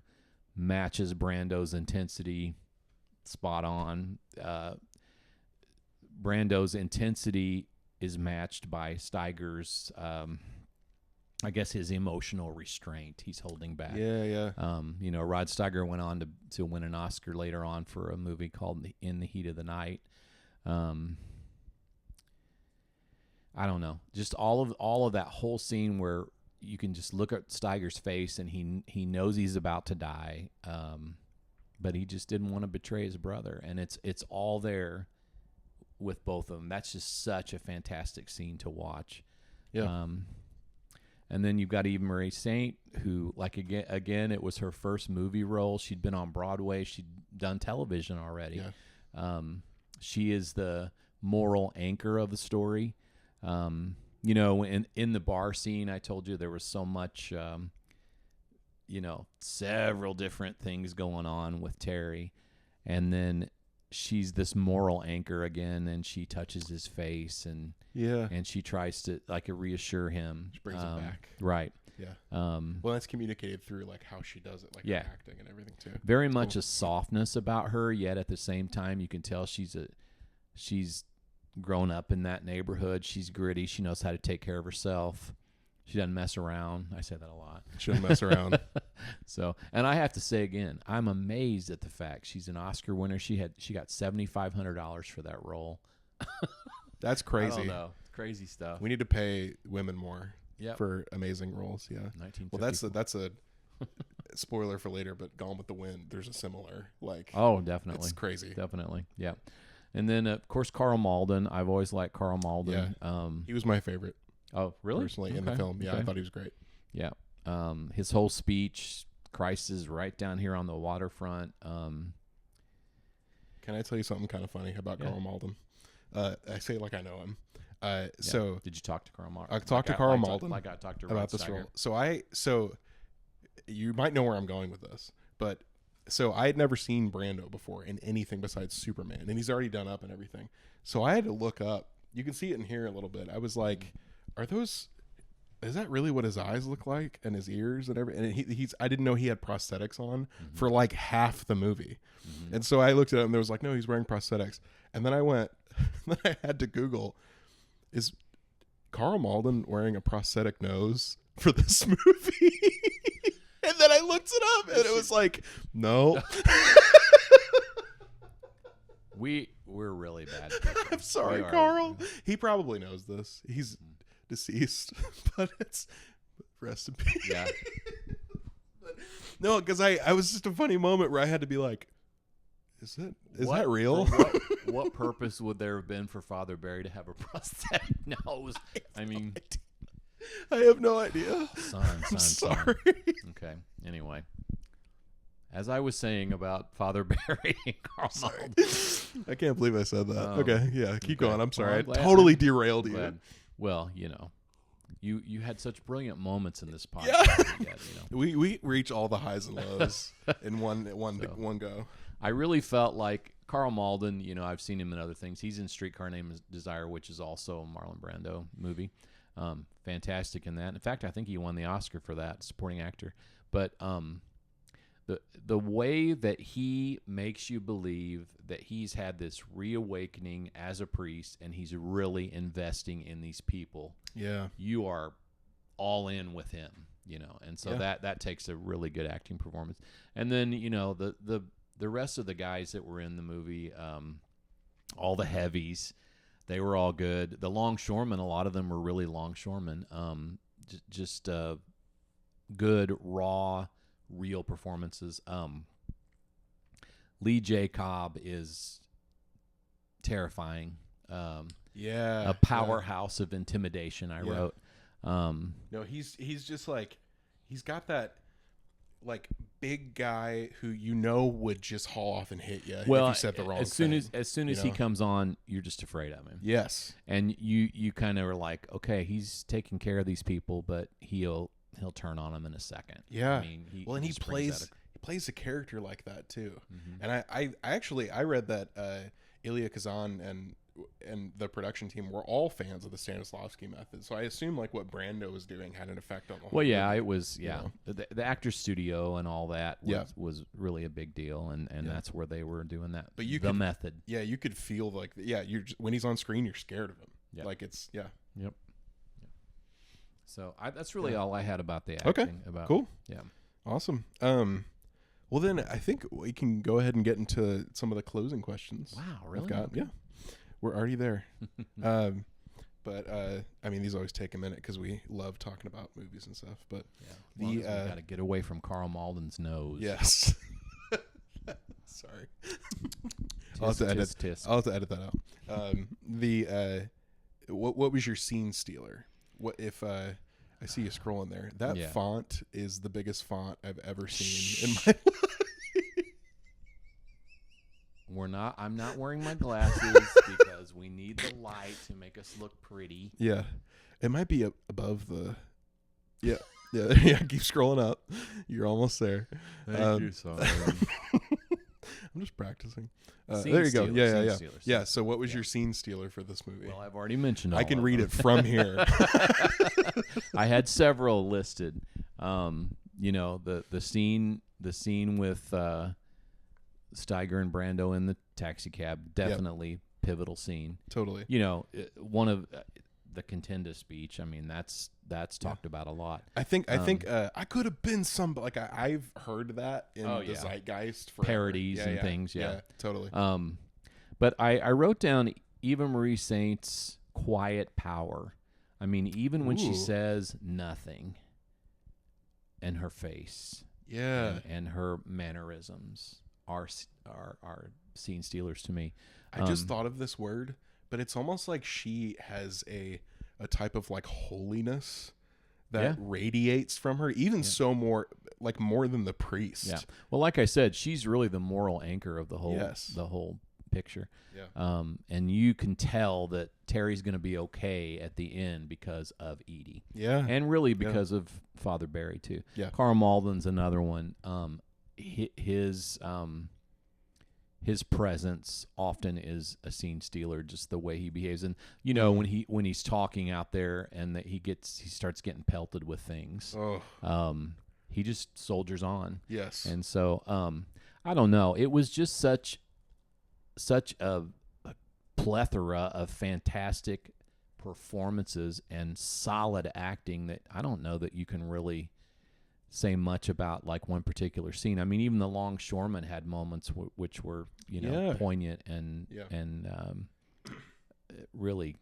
matches Brando's intensity spot on. Brando's intensity is matched by Steiger's, I guess, his emotional restraint. He's holding back. Yeah. Rod Steiger went on to win an Oscar later on for a movie called In the Heat of the Night. I don't know. Just all of that whole scene where you can just look at Steiger's face and he knows he's about to die, but he just didn't want to betray his brother, and it's all there with both of them. That's just such a fantastic scene to watch. Yeah. And then you've got Eve Marie Saint, who, like, again, it was her first movie role. She'd been on Broadway. She'd done television already. Yeah. She is the moral anchor of the story. In the bar scene, I told you there was so much, several different things going on with Terry. And then she's this moral anchor again, and she touches his face and she tries to reassure him. She brings it back. Right. Yeah. Well, that's communicated through how she does it, her acting and everything too. Very much a softness about her, yet at the same time you can tell she's grown up in that neighborhood. She's gritty. She knows how to take care of herself. She doesn't mess around. I say that a lot. She doesn't mess around. So, and I have to say again, I'm amazed at the fact she's an Oscar winner. She got $7,500 for that role. That's crazy. I don't know. Crazy stuff. We need to pay women more for amazing roles. Yeah. 1954. Well, that's a spoiler for later, but Gone with the Wind, there's a similar Oh, definitely. It's crazy. Definitely. Yeah. And then of course Carl Malden. I've always liked Carl Malden. Yeah. He was my favorite. Oh, really? Personally, in the film. Yeah, I thought he was great. Yeah. His whole speech, Christ is right down here on the waterfront. Can I tell you something kind of funny about Carl Malden? I say it like I know him. So did you talk to Carl Malden? I talked to Carl Malden I talked to about this role. So you might know where I'm going with this, but so I had never seen Brando before in anything besides Superman, and he's already done Up and everything. So I had to look up. You can see it in here a little bit. I was like, is that really what his eyes look like and his ears and everything? And I didn't know he had prosthetics on for like half the movie. And so I looked at it and there was like, no, he's wearing prosthetics. And then then I had to Google, is Carl Malden wearing a prosthetic nose for this movie? And then I looked it up and it was like, no. We're really bad people. I'm sorry, Carl. He probably knows this. He's deceased, but it's rest in peace. Yeah. No, because I was just a funny moment where I had to be like, is that real? What purpose would there have been for Father Barry to have a prosthetic nose? I mean, I have no idea. I'm sorry. Okay. Anyway, as I was saying about Father Barry and Carl Malden. I can't believe I said that. Okay, yeah, keep going. I'm sorry. Well, I totally derailed you. Well, you had such brilliant moments in this podcast. Yeah. We reach all the highs and lows in one go. I really felt like Carl Malden, I've seen him in other things. He's in Streetcar Named Desire, which is also a Marlon Brando movie. Fantastic in that. In fact, I think he won the Oscar for that, supporting actor. But the way that he makes you believe that he's had this reawakening as a priest and he's really investing in these people. Yeah. You are all in with him, and so that takes a really good acting performance. And then, the rest of the guys that were in the movie, all the heavies, they were all good. The longshoremen, a lot of them were really longshoremen. Just good, raw, real performances. Lee J. Cobb is terrifying. A powerhouse of intimidation. I wrote. No, he's just like, he's got that like big guy who would just haul off and hit you if you said the wrong thing. As soon as he comes on, you're just afraid of him. Yes, and you kind of are like, okay, he's taking care of these people, but he'll turn on them in a second. Yeah, I mean, he plays a character like that too. And I read that Elia Kazan and the production team were all fans of the Stanislavski method. So I assume like what Brando was doing had an effect on the whole movie, it was, the Actors Studio and all that was really a big deal, and that's where they were doing that. But method. Yeah, you could feel like, when he's on screen, you're scared of him. Yep. Like it's, Yep. So that's really all I had about the acting. Okay, cool. Yeah. Awesome. Well then I think we can go ahead and get into some of the closing questions. Wow, really? Yeah. We're already there. But I mean, these always take a minute because we love talking about movies and stuff. But we got to get away from Carl Malden's nose. Yes. Sorry. I'll have to edit that out. What was your scene stealer? What if I see you scrolling there? That font is the biggest font I've ever seen in my life. I'm not wearing my glasses because we need the light to make us look pretty. Yeah. It might be above the... Yeah. Keep scrolling up. You're almost there. Thank you, sorry. I'm just practicing. There you go. Yeah. So what was your scene stealer for this movie? Well, I've already mentioned I can read it from here. I had several listed. The scene with Steiger and Brando in the taxi cab, definitely pivotal scene. Totally. One of the Contenda speech. I mean, that's talked about a lot. I think I could have been like I've heard that in the zeitgeist for parodies and things. Yeah, totally. But I wrote down Eva Marie Saint's quiet power. I mean, even when she says nothing, and her face, and her mannerisms are scene stealers to me. I just thought of this word, but it's almost like she has a type of like holiness that radiates from her, even so more than the priest. Yeah. Well, like I said, she's really the moral anchor of the whole picture. Yeah. And you can tell that Terry's going to be okay at the end because of Edie. Yeah. And really because of Father Barry too. Yeah. Carl Malden's another one. His presence often is a scene stealer, just the way he behaves. And when he's talking out there and that he starts getting pelted with things. He just soldiers on. Yes. And so I don't know. It was just such a plethora of fantastic performances and solid acting that I don't know that you can really say much about like one particular scene. I mean, even the Longshoreman had moments which were poignant and really,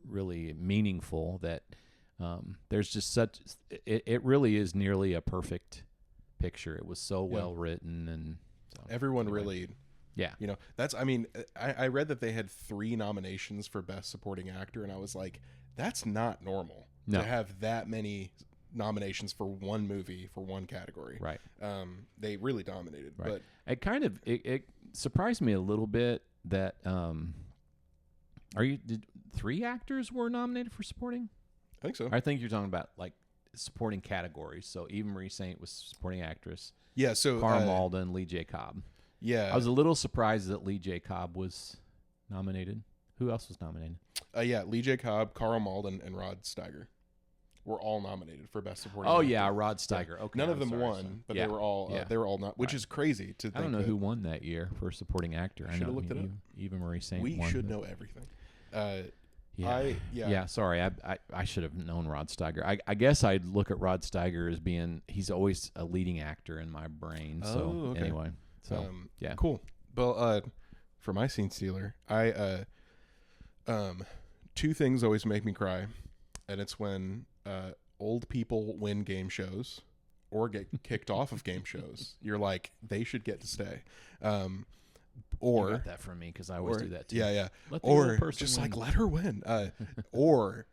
really meaningful. That there's just it really is nearly a perfect picture. It was so well written, and so, everyone really. Yeah. I read that they had 3 nominations for Best Supporting Actor, and I was like, that's not normal to have that many nominations for one movie for one category. Right. They really dominated. Right. But it surprised me a little bit that did 3 actors were nominated for supporting? I think so. I think you're talking about like supporting categories. So Eva Marie Saint was supporting actress. Yeah. So Carl Malden, Lee J. Cobb. Yeah. I was a little surprised that Lee J. Cobb was nominated. Who else was nominated? Lee J. Cobb, Carl Malden, and Rod Steiger were all nominated for Best Supporting actor. Yeah, Rod Steiger. Yeah. Okay, None of them won, but they were all not, which is crazy to think. I don't know who won that year for supporting actor. I know looked it up. Eva Marie Saint. We won, should know everything. Sorry, I should have known Rod Steiger. I guess I'd look at Rod Steiger as being he's always a leading actor in my brain. So anyway, cool. Well, for my scene stealer, I 2 things always make me cry, and it's when old people win game shows or get kicked off of game shows. You're like, they should get to stay. Or you got that from me because I always do that too. Yeah. Let the old person just win. like let her win. Or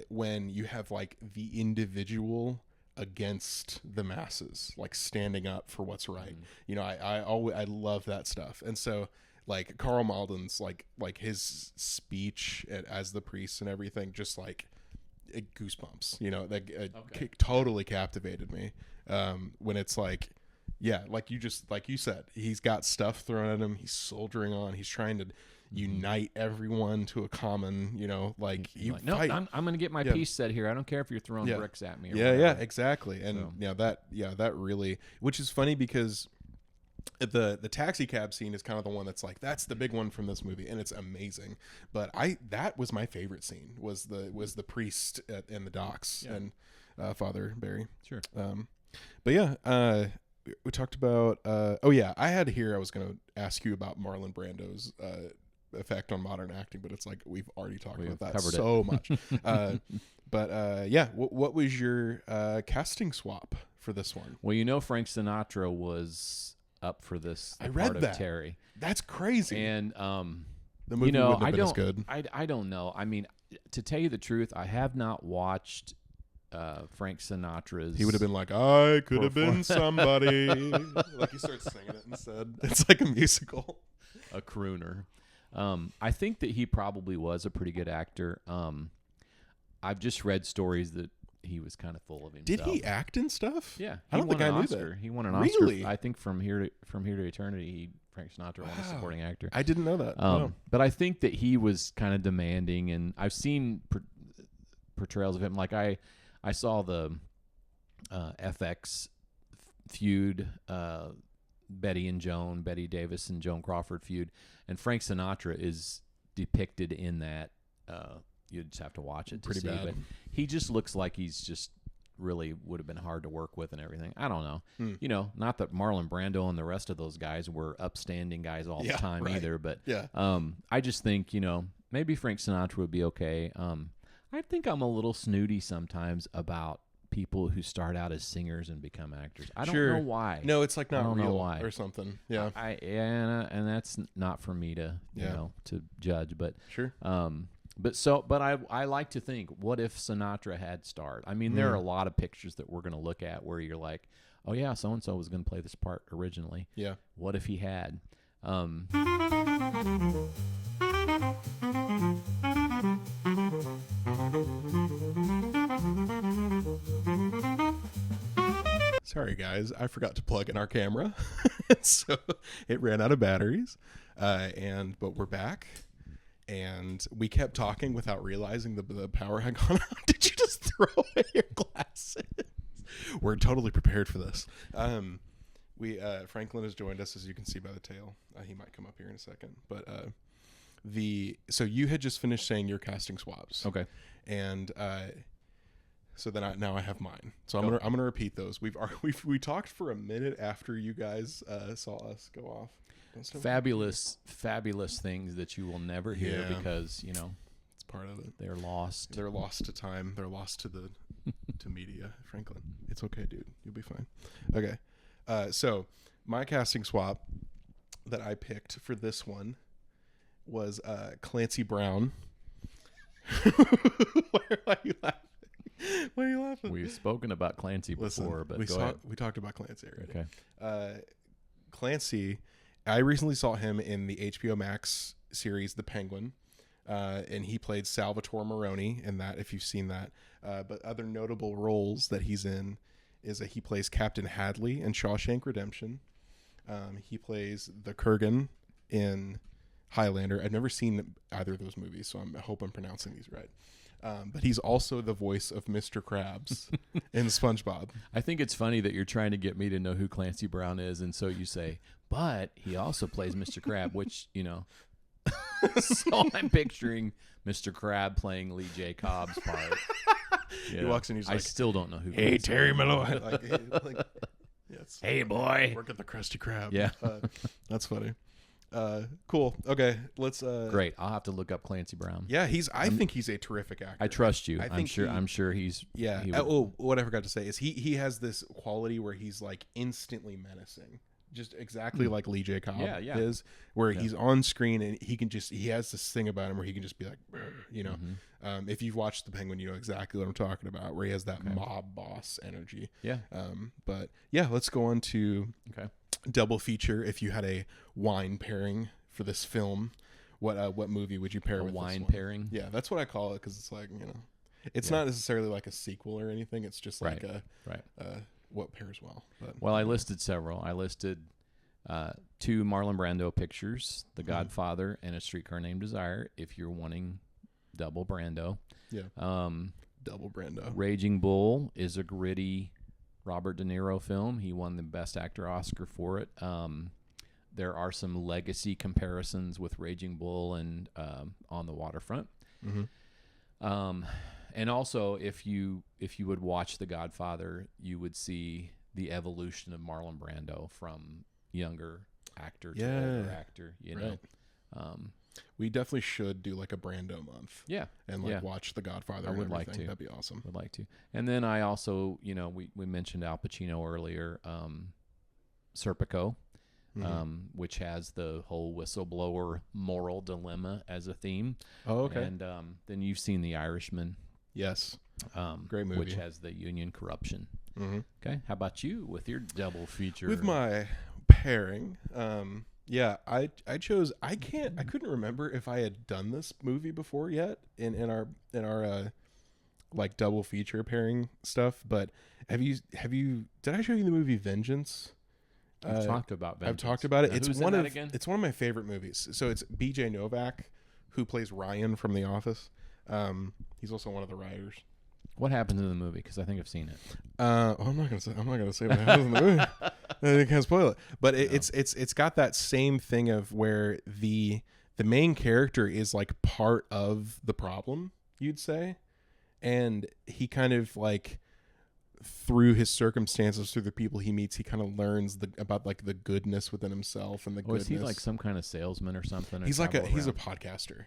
when you have like the individual against the masses, like standing up for what's right. I love that stuff. And so like Carl Malden's like his speech as the priest and everything, just like goosebumps. Totally captivated me. When it's like. Yeah, like you said, he's got stuff thrown at him. He's soldiering on. He's trying to unite everyone to a common, no, fight. I'm going to get my piece set here. I don't care if you're throwing bricks at me. Yeah, exactly. And that really, which is funny because the taxi cab scene is kind of the one that's like that's the big one from this movie, and it's amazing. But that was my favorite scene was the priest in the docks and Father Barry. Sure. But we talked about I had here I was going to ask you about Marlon Brando's effect on modern acting, but it's like we've already talked about that so much. What was your casting swap for this one? Well, Frank Sinatra was up for this. I read part that. Of Terry. That's crazy. And the movie wouldn't have been as good. I don't know. I mean, to tell you the truth, I have not watched Frank Sinatra's. He would have been like, I could have been somebody. Like he starts singing it instead. It's like a musical. A crooner. I think that he probably was a pretty good actor. I've just read stories that he was kind of full of himself. Did he act in stuff? Yeah, I don't think I knew that. He won an Oscar. Really? I think from here to eternity, Frank Sinatra won a supporting actor. I didn't know that. But I think that he was kind of demanding, and I've seen portrayals of him. Like I saw the FX feud, Betty Davis and Joan Crawford feud, and Frank Sinatra is depicted in that. You just have to watch it to Pretty see. bad. But he just looks like he's just really would have been hard to work with and everything. I don't know. Not that Marlon Brando and the rest of those guys were upstanding guys all the time either, but I just think, maybe Frank Sinatra would be okay. I think I'm a little snooty sometimes about people who start out as singers and become actors. I don't know why. No, it's like not I don't real know why. or something. Yeah. And that's not for me to to judge, but sure. But I like to think, what if Sinatra had starred? I mean, there are a lot of pictures that we're going to look at where you're like, oh yeah, so and so was going to play this part originally. Yeah. What if he had? Sorry, guys. I forgot to plug in our camera. So it ran out of batteries. But we're back. And we kept talking without realizing the power had gone out. Did you just throw away your glasses? We're totally prepared for this. Franklin has joined us, as you can see by the tail. He might come up here in a second. But so you had just finished saying your casting swabs. Okay. And so then now I have mine. So I'm gonna repeat those. We talked for a minute after you guys saw us go off. Fabulous things that you will never hear because it's part of it. They're lost. They're lost to time. They're lost to to media. Franklin, it's okay, dude. You'll be fine. Okay. So my casting swap that I picked for this one was Clancy Brown. Why are you laughing? Why are you laughing? We've spoken about Clancy before, but we talked about Clancy already. Okay. Clancy, I recently saw him in the HBO Max series The Penguin, and he played Salvatore Moroni in that, if you've seen that. But other notable roles that he's in is that he plays Captain Hadley in Shawshank Redemption. He plays the Kurgan in Highlander. I've never seen either of those movies, so I hope I'm pronouncing these right. But he's also the voice of Mr. Krabs in SpongeBob. I think it's funny that you're trying to get me to know who Clancy Brown is, and so you say, but he also plays Mr. Crab, which, so I'm picturing Mr. Crab playing Lee J. Cobb's part. He walks in, he's like, I still don't know who. Hey, Terry Malloy. Yes. Hey, boy. Work at the Krusty Krab. Yeah. That's funny. Cool. Okay, let's. Great. I'll have to look up Clancy Brown. Yeah, I think he's a terrific actor. I trust you. I'm sure he's. Yeah. What I forgot to say is he has this quality where he's like instantly menacing, just exactly like Lee J. Cobb is, where he's on screen and he has this thing about him where he can just be like, if you've watched The Penguin, you know exactly what I'm talking about, where he has that mob boss energy. Yeah. But yeah, let's go on to okay. Double feature. If you had a wine pairing for this film, what movie would you pair with wine this one? pairing? Yeah, that's what I call it, because it's like, it's not necessarily like a sequel or anything. It's just like what pairs well. But, I listed several. I listed 2 Marlon Brando pictures, The Godfather and A Streetcar Named Desire, if you're wanting double Brando. Yeah. Double Brando. Raging Bull is a gritty Robert De Niro film. He won the Best Actor Oscar for it. There are some legacy comparisons with Raging Bull and On the Waterfront. Mm-hmm. And also, if you would watch The Godfather, you would see the evolution of Marlon Brando from younger actor to older actor. We definitely should do like a Brando month. Yeah. And watch The Godfather. I would like to. That'd be awesome. Would like to. And then I also, we mentioned Al Pacino earlier, Serpico, which has the whole whistleblower moral dilemma as a theme. Oh, okay. And then you've seen The Irishman. Yes. Great movie. Which has the union corruption. Mm-hmm. Okay. How about you with your double feature? With my pairing, I chose. I couldn't remember if I had done this movie before yet in our like double feature pairing stuff. But have you? Did I show you the movie Vengeance? I've talked about Vengeance. I've talked about it. Now, It's one of my favorite movies. So it's B.J. Novak, who plays Ryan from The Office. He's also one of the writers. What happens in the movie? Because I think I've seen it. I'm not gonna say what happens in the movie. I can't spoil it. But it's got that same thing of where the main character is like part of the problem, you'd say, and he kind of like through his circumstances, through the people he meets, he kind of learns about like the goodness within himself and the goodness. Is he like some kind of salesman or something? He's a podcaster.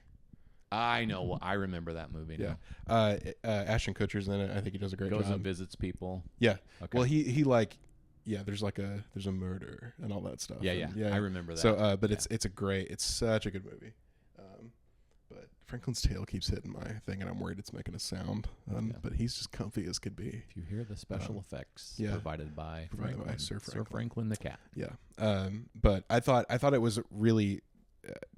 I know. Well, I remember that movie now. Yeah. Ashton Kutcher's in it. I think he does a great job. Goes and visits people. Yeah. Okay. Well, he like, there's a murder and all that stuff. Yeah. I remember that. So, but it's such a good movie. But Franklin's tail keeps hitting my thing, and I'm worried it's making a sound. But he's just comfy as could be. If you hear the special effects provided by Sir Franklin the cat. Yeah. But I thought it was really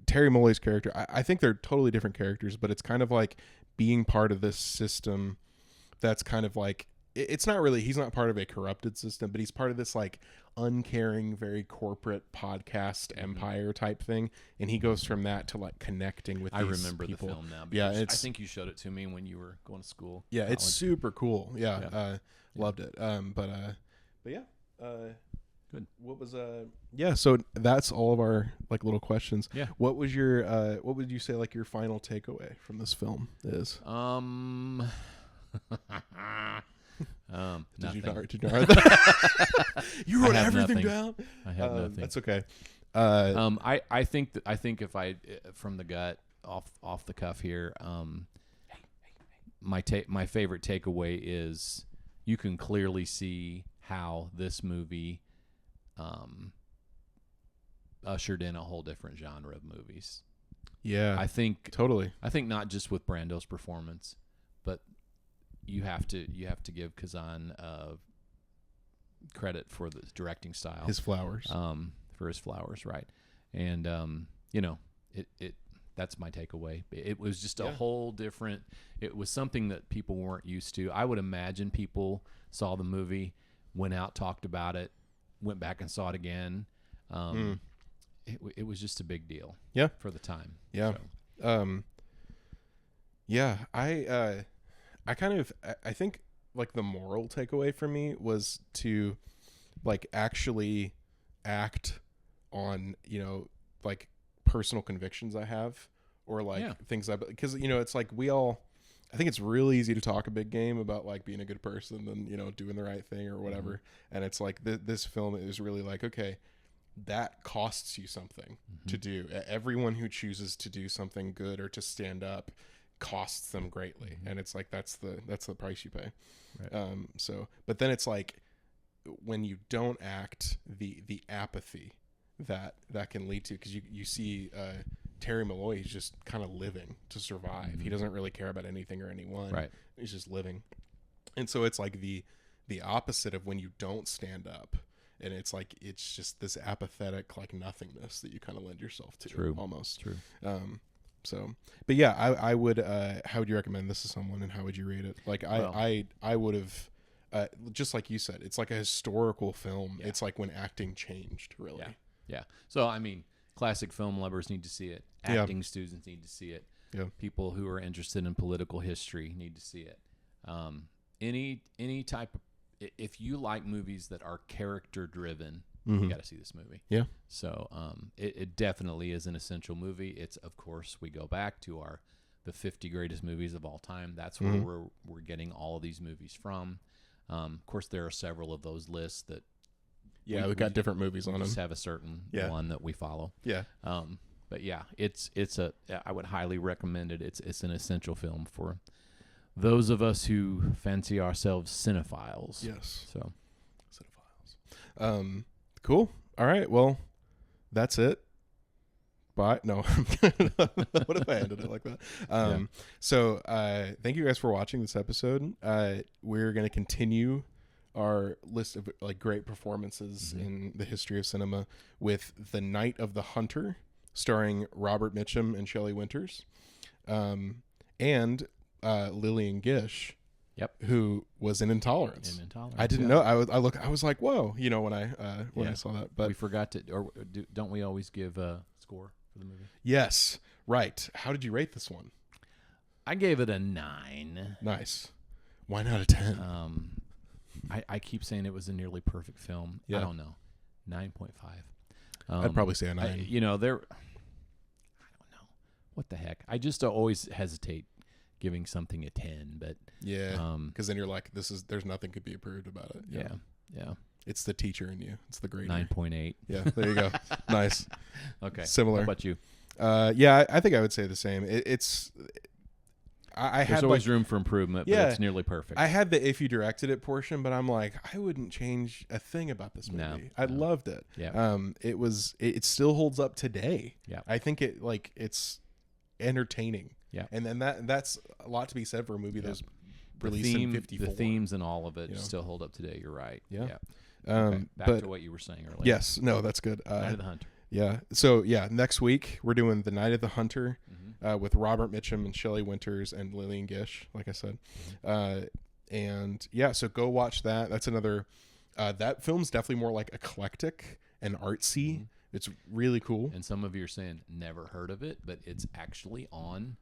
Terry Mully's character. I think they're totally different characters, but it's kind of like being part of this system that's kind of like, it's not really, he's not part of a corrupted system, but he's part of this like uncaring, very corporate podcast empire type thing. And he goes from that to like connecting with these remember people. the film now. Yeah, I think you showed it to me when you were going to school. Yeah, college. it's super cool. Yeah. Loved it. But yeah. Good. What was so that's all of our like little questions. Yeah. What was your what would you say like your final takeaway from this film is? Did you not write that? You wrote everything down? I have nothing. That's okay. I think if I from the gut off the cuff here, my favorite takeaway is you can clearly see how this movie ushered in a whole different genre of movies. Yeah, I think totally. I think not just with Brando's performance, but you have to give Kazan credit for the directing style, his flowers, for his flowers, right? And it that's my takeaway. It was just a whole different. It was something that people weren't used to. I would imagine people saw the movie, went out, talked about it, went back and saw it again. It was just a big deal. Yeah, for the time. Yeah. So. I kind of I think like the moral takeaway for me was to like actually act on like personal convictions I have or like things because it's like I think it's real easy to talk a big game about like being a good person and doing the right thing or whatever, and it's like this film is really like, okay, that costs you something to do. Everyone who chooses to do something good or to stand up costs them greatly, and it's like that's the price you pay. Right. But then it's like when you don't act, the apathy that can lead to, because you see Terry Malloy, he's just kind of living to survive. He doesn't really care about anything or anyone. Right. He's just living, and so it's like the opposite of when you don't stand up. And it's like, it's just this apathetic, like nothingness that you kind of lend yourself to. True. Almost. True. But yeah, I would, how would you recommend this to someone and how would you rate it? Like I would have, just like you said, it's like a historical film. Yeah. It's like when acting changed, really. Yeah. So, I mean, classic film lovers need to see it. Acting students need to see it. Yeah. People who are interested in political history need to see it. Any type of, if you like movies that are character driven, you got to see this movie. Yeah. So it definitely is an essential movie. It's, of course, we go back to the 50 greatest movies of all time. That's where we're getting all of these movies from. Of course, there are several of those lists that. Yeah, we've got different movies on them. Just have a certain one that we follow. Yeah. But yeah, I would highly recommend it. It's an essential film for those of us who fancy ourselves cinephiles. Yes. So, cinephiles. Cool. All right. Well, that's it. Bye. No. What if I ended it like that? So, thank you guys for watching this episode. We're going to continue our list of like great performances in the history of cinema with The Night of the Hunter, starring Robert Mitchum and Shelley Winters, and Lillian Gish, who was in Intolerance. I didn't know. I was like, whoa, when I saw that. But we forgot to, or don't we always give a score for the movie? Yes, right. How did you rate this one? I gave it a 9. Nice. Why not a 10? I keep saying it was a nearly perfect film. I don't know. 9.5. I'd probably say a 9. I don't know. What the heck? I just always hesitate giving something a 10, but because then you're like, there's nothing could be improved about it. Yeah. It's the teacher in you. It's the grader. 9.8. Yeah, there you go. Nice. Okay. Similar. How about you? I think I would say the same. There's always room for improvement, but it's nearly perfect. I had the if you directed it portion, but I'm like, I wouldn't change a thing about this movie. I loved it. Yeah. It still holds up today. Yeah. I think it's entertaining. Yeah. And then that's a lot to be said for a movie that was The released in 54. The themes and all of it You know? still hold up today. You're right. Yeah. Okay, back but to what you were saying earlier. yes, no, that's good. Night of the Hunter. Yeah. So yeah, next week we're doing The Night of the Hunter with Robert Mitchum and Shelley Winters and Lillian Gish, like I said. And yeah, so go watch that. That's another. That film's definitely more like eclectic and artsy. It's really cool. And some of you are saying never heard of it, but it's actually on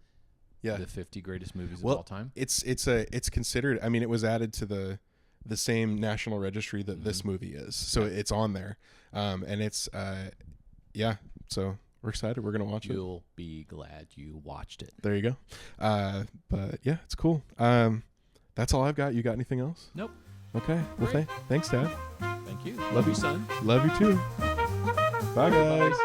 the 50 greatest movies of all time. It's considered. I mean, it was added to the same national registry that this movie is, so it's on there. And it's so we're excited. We're gonna watch it. You'll be glad you watched it. There you go. But yeah, it's cool. That's all I've got. You got anything else? Nope. Okay. Well, thanks, Dad. Thank you. Love you, son. Love you too. Bye, guys.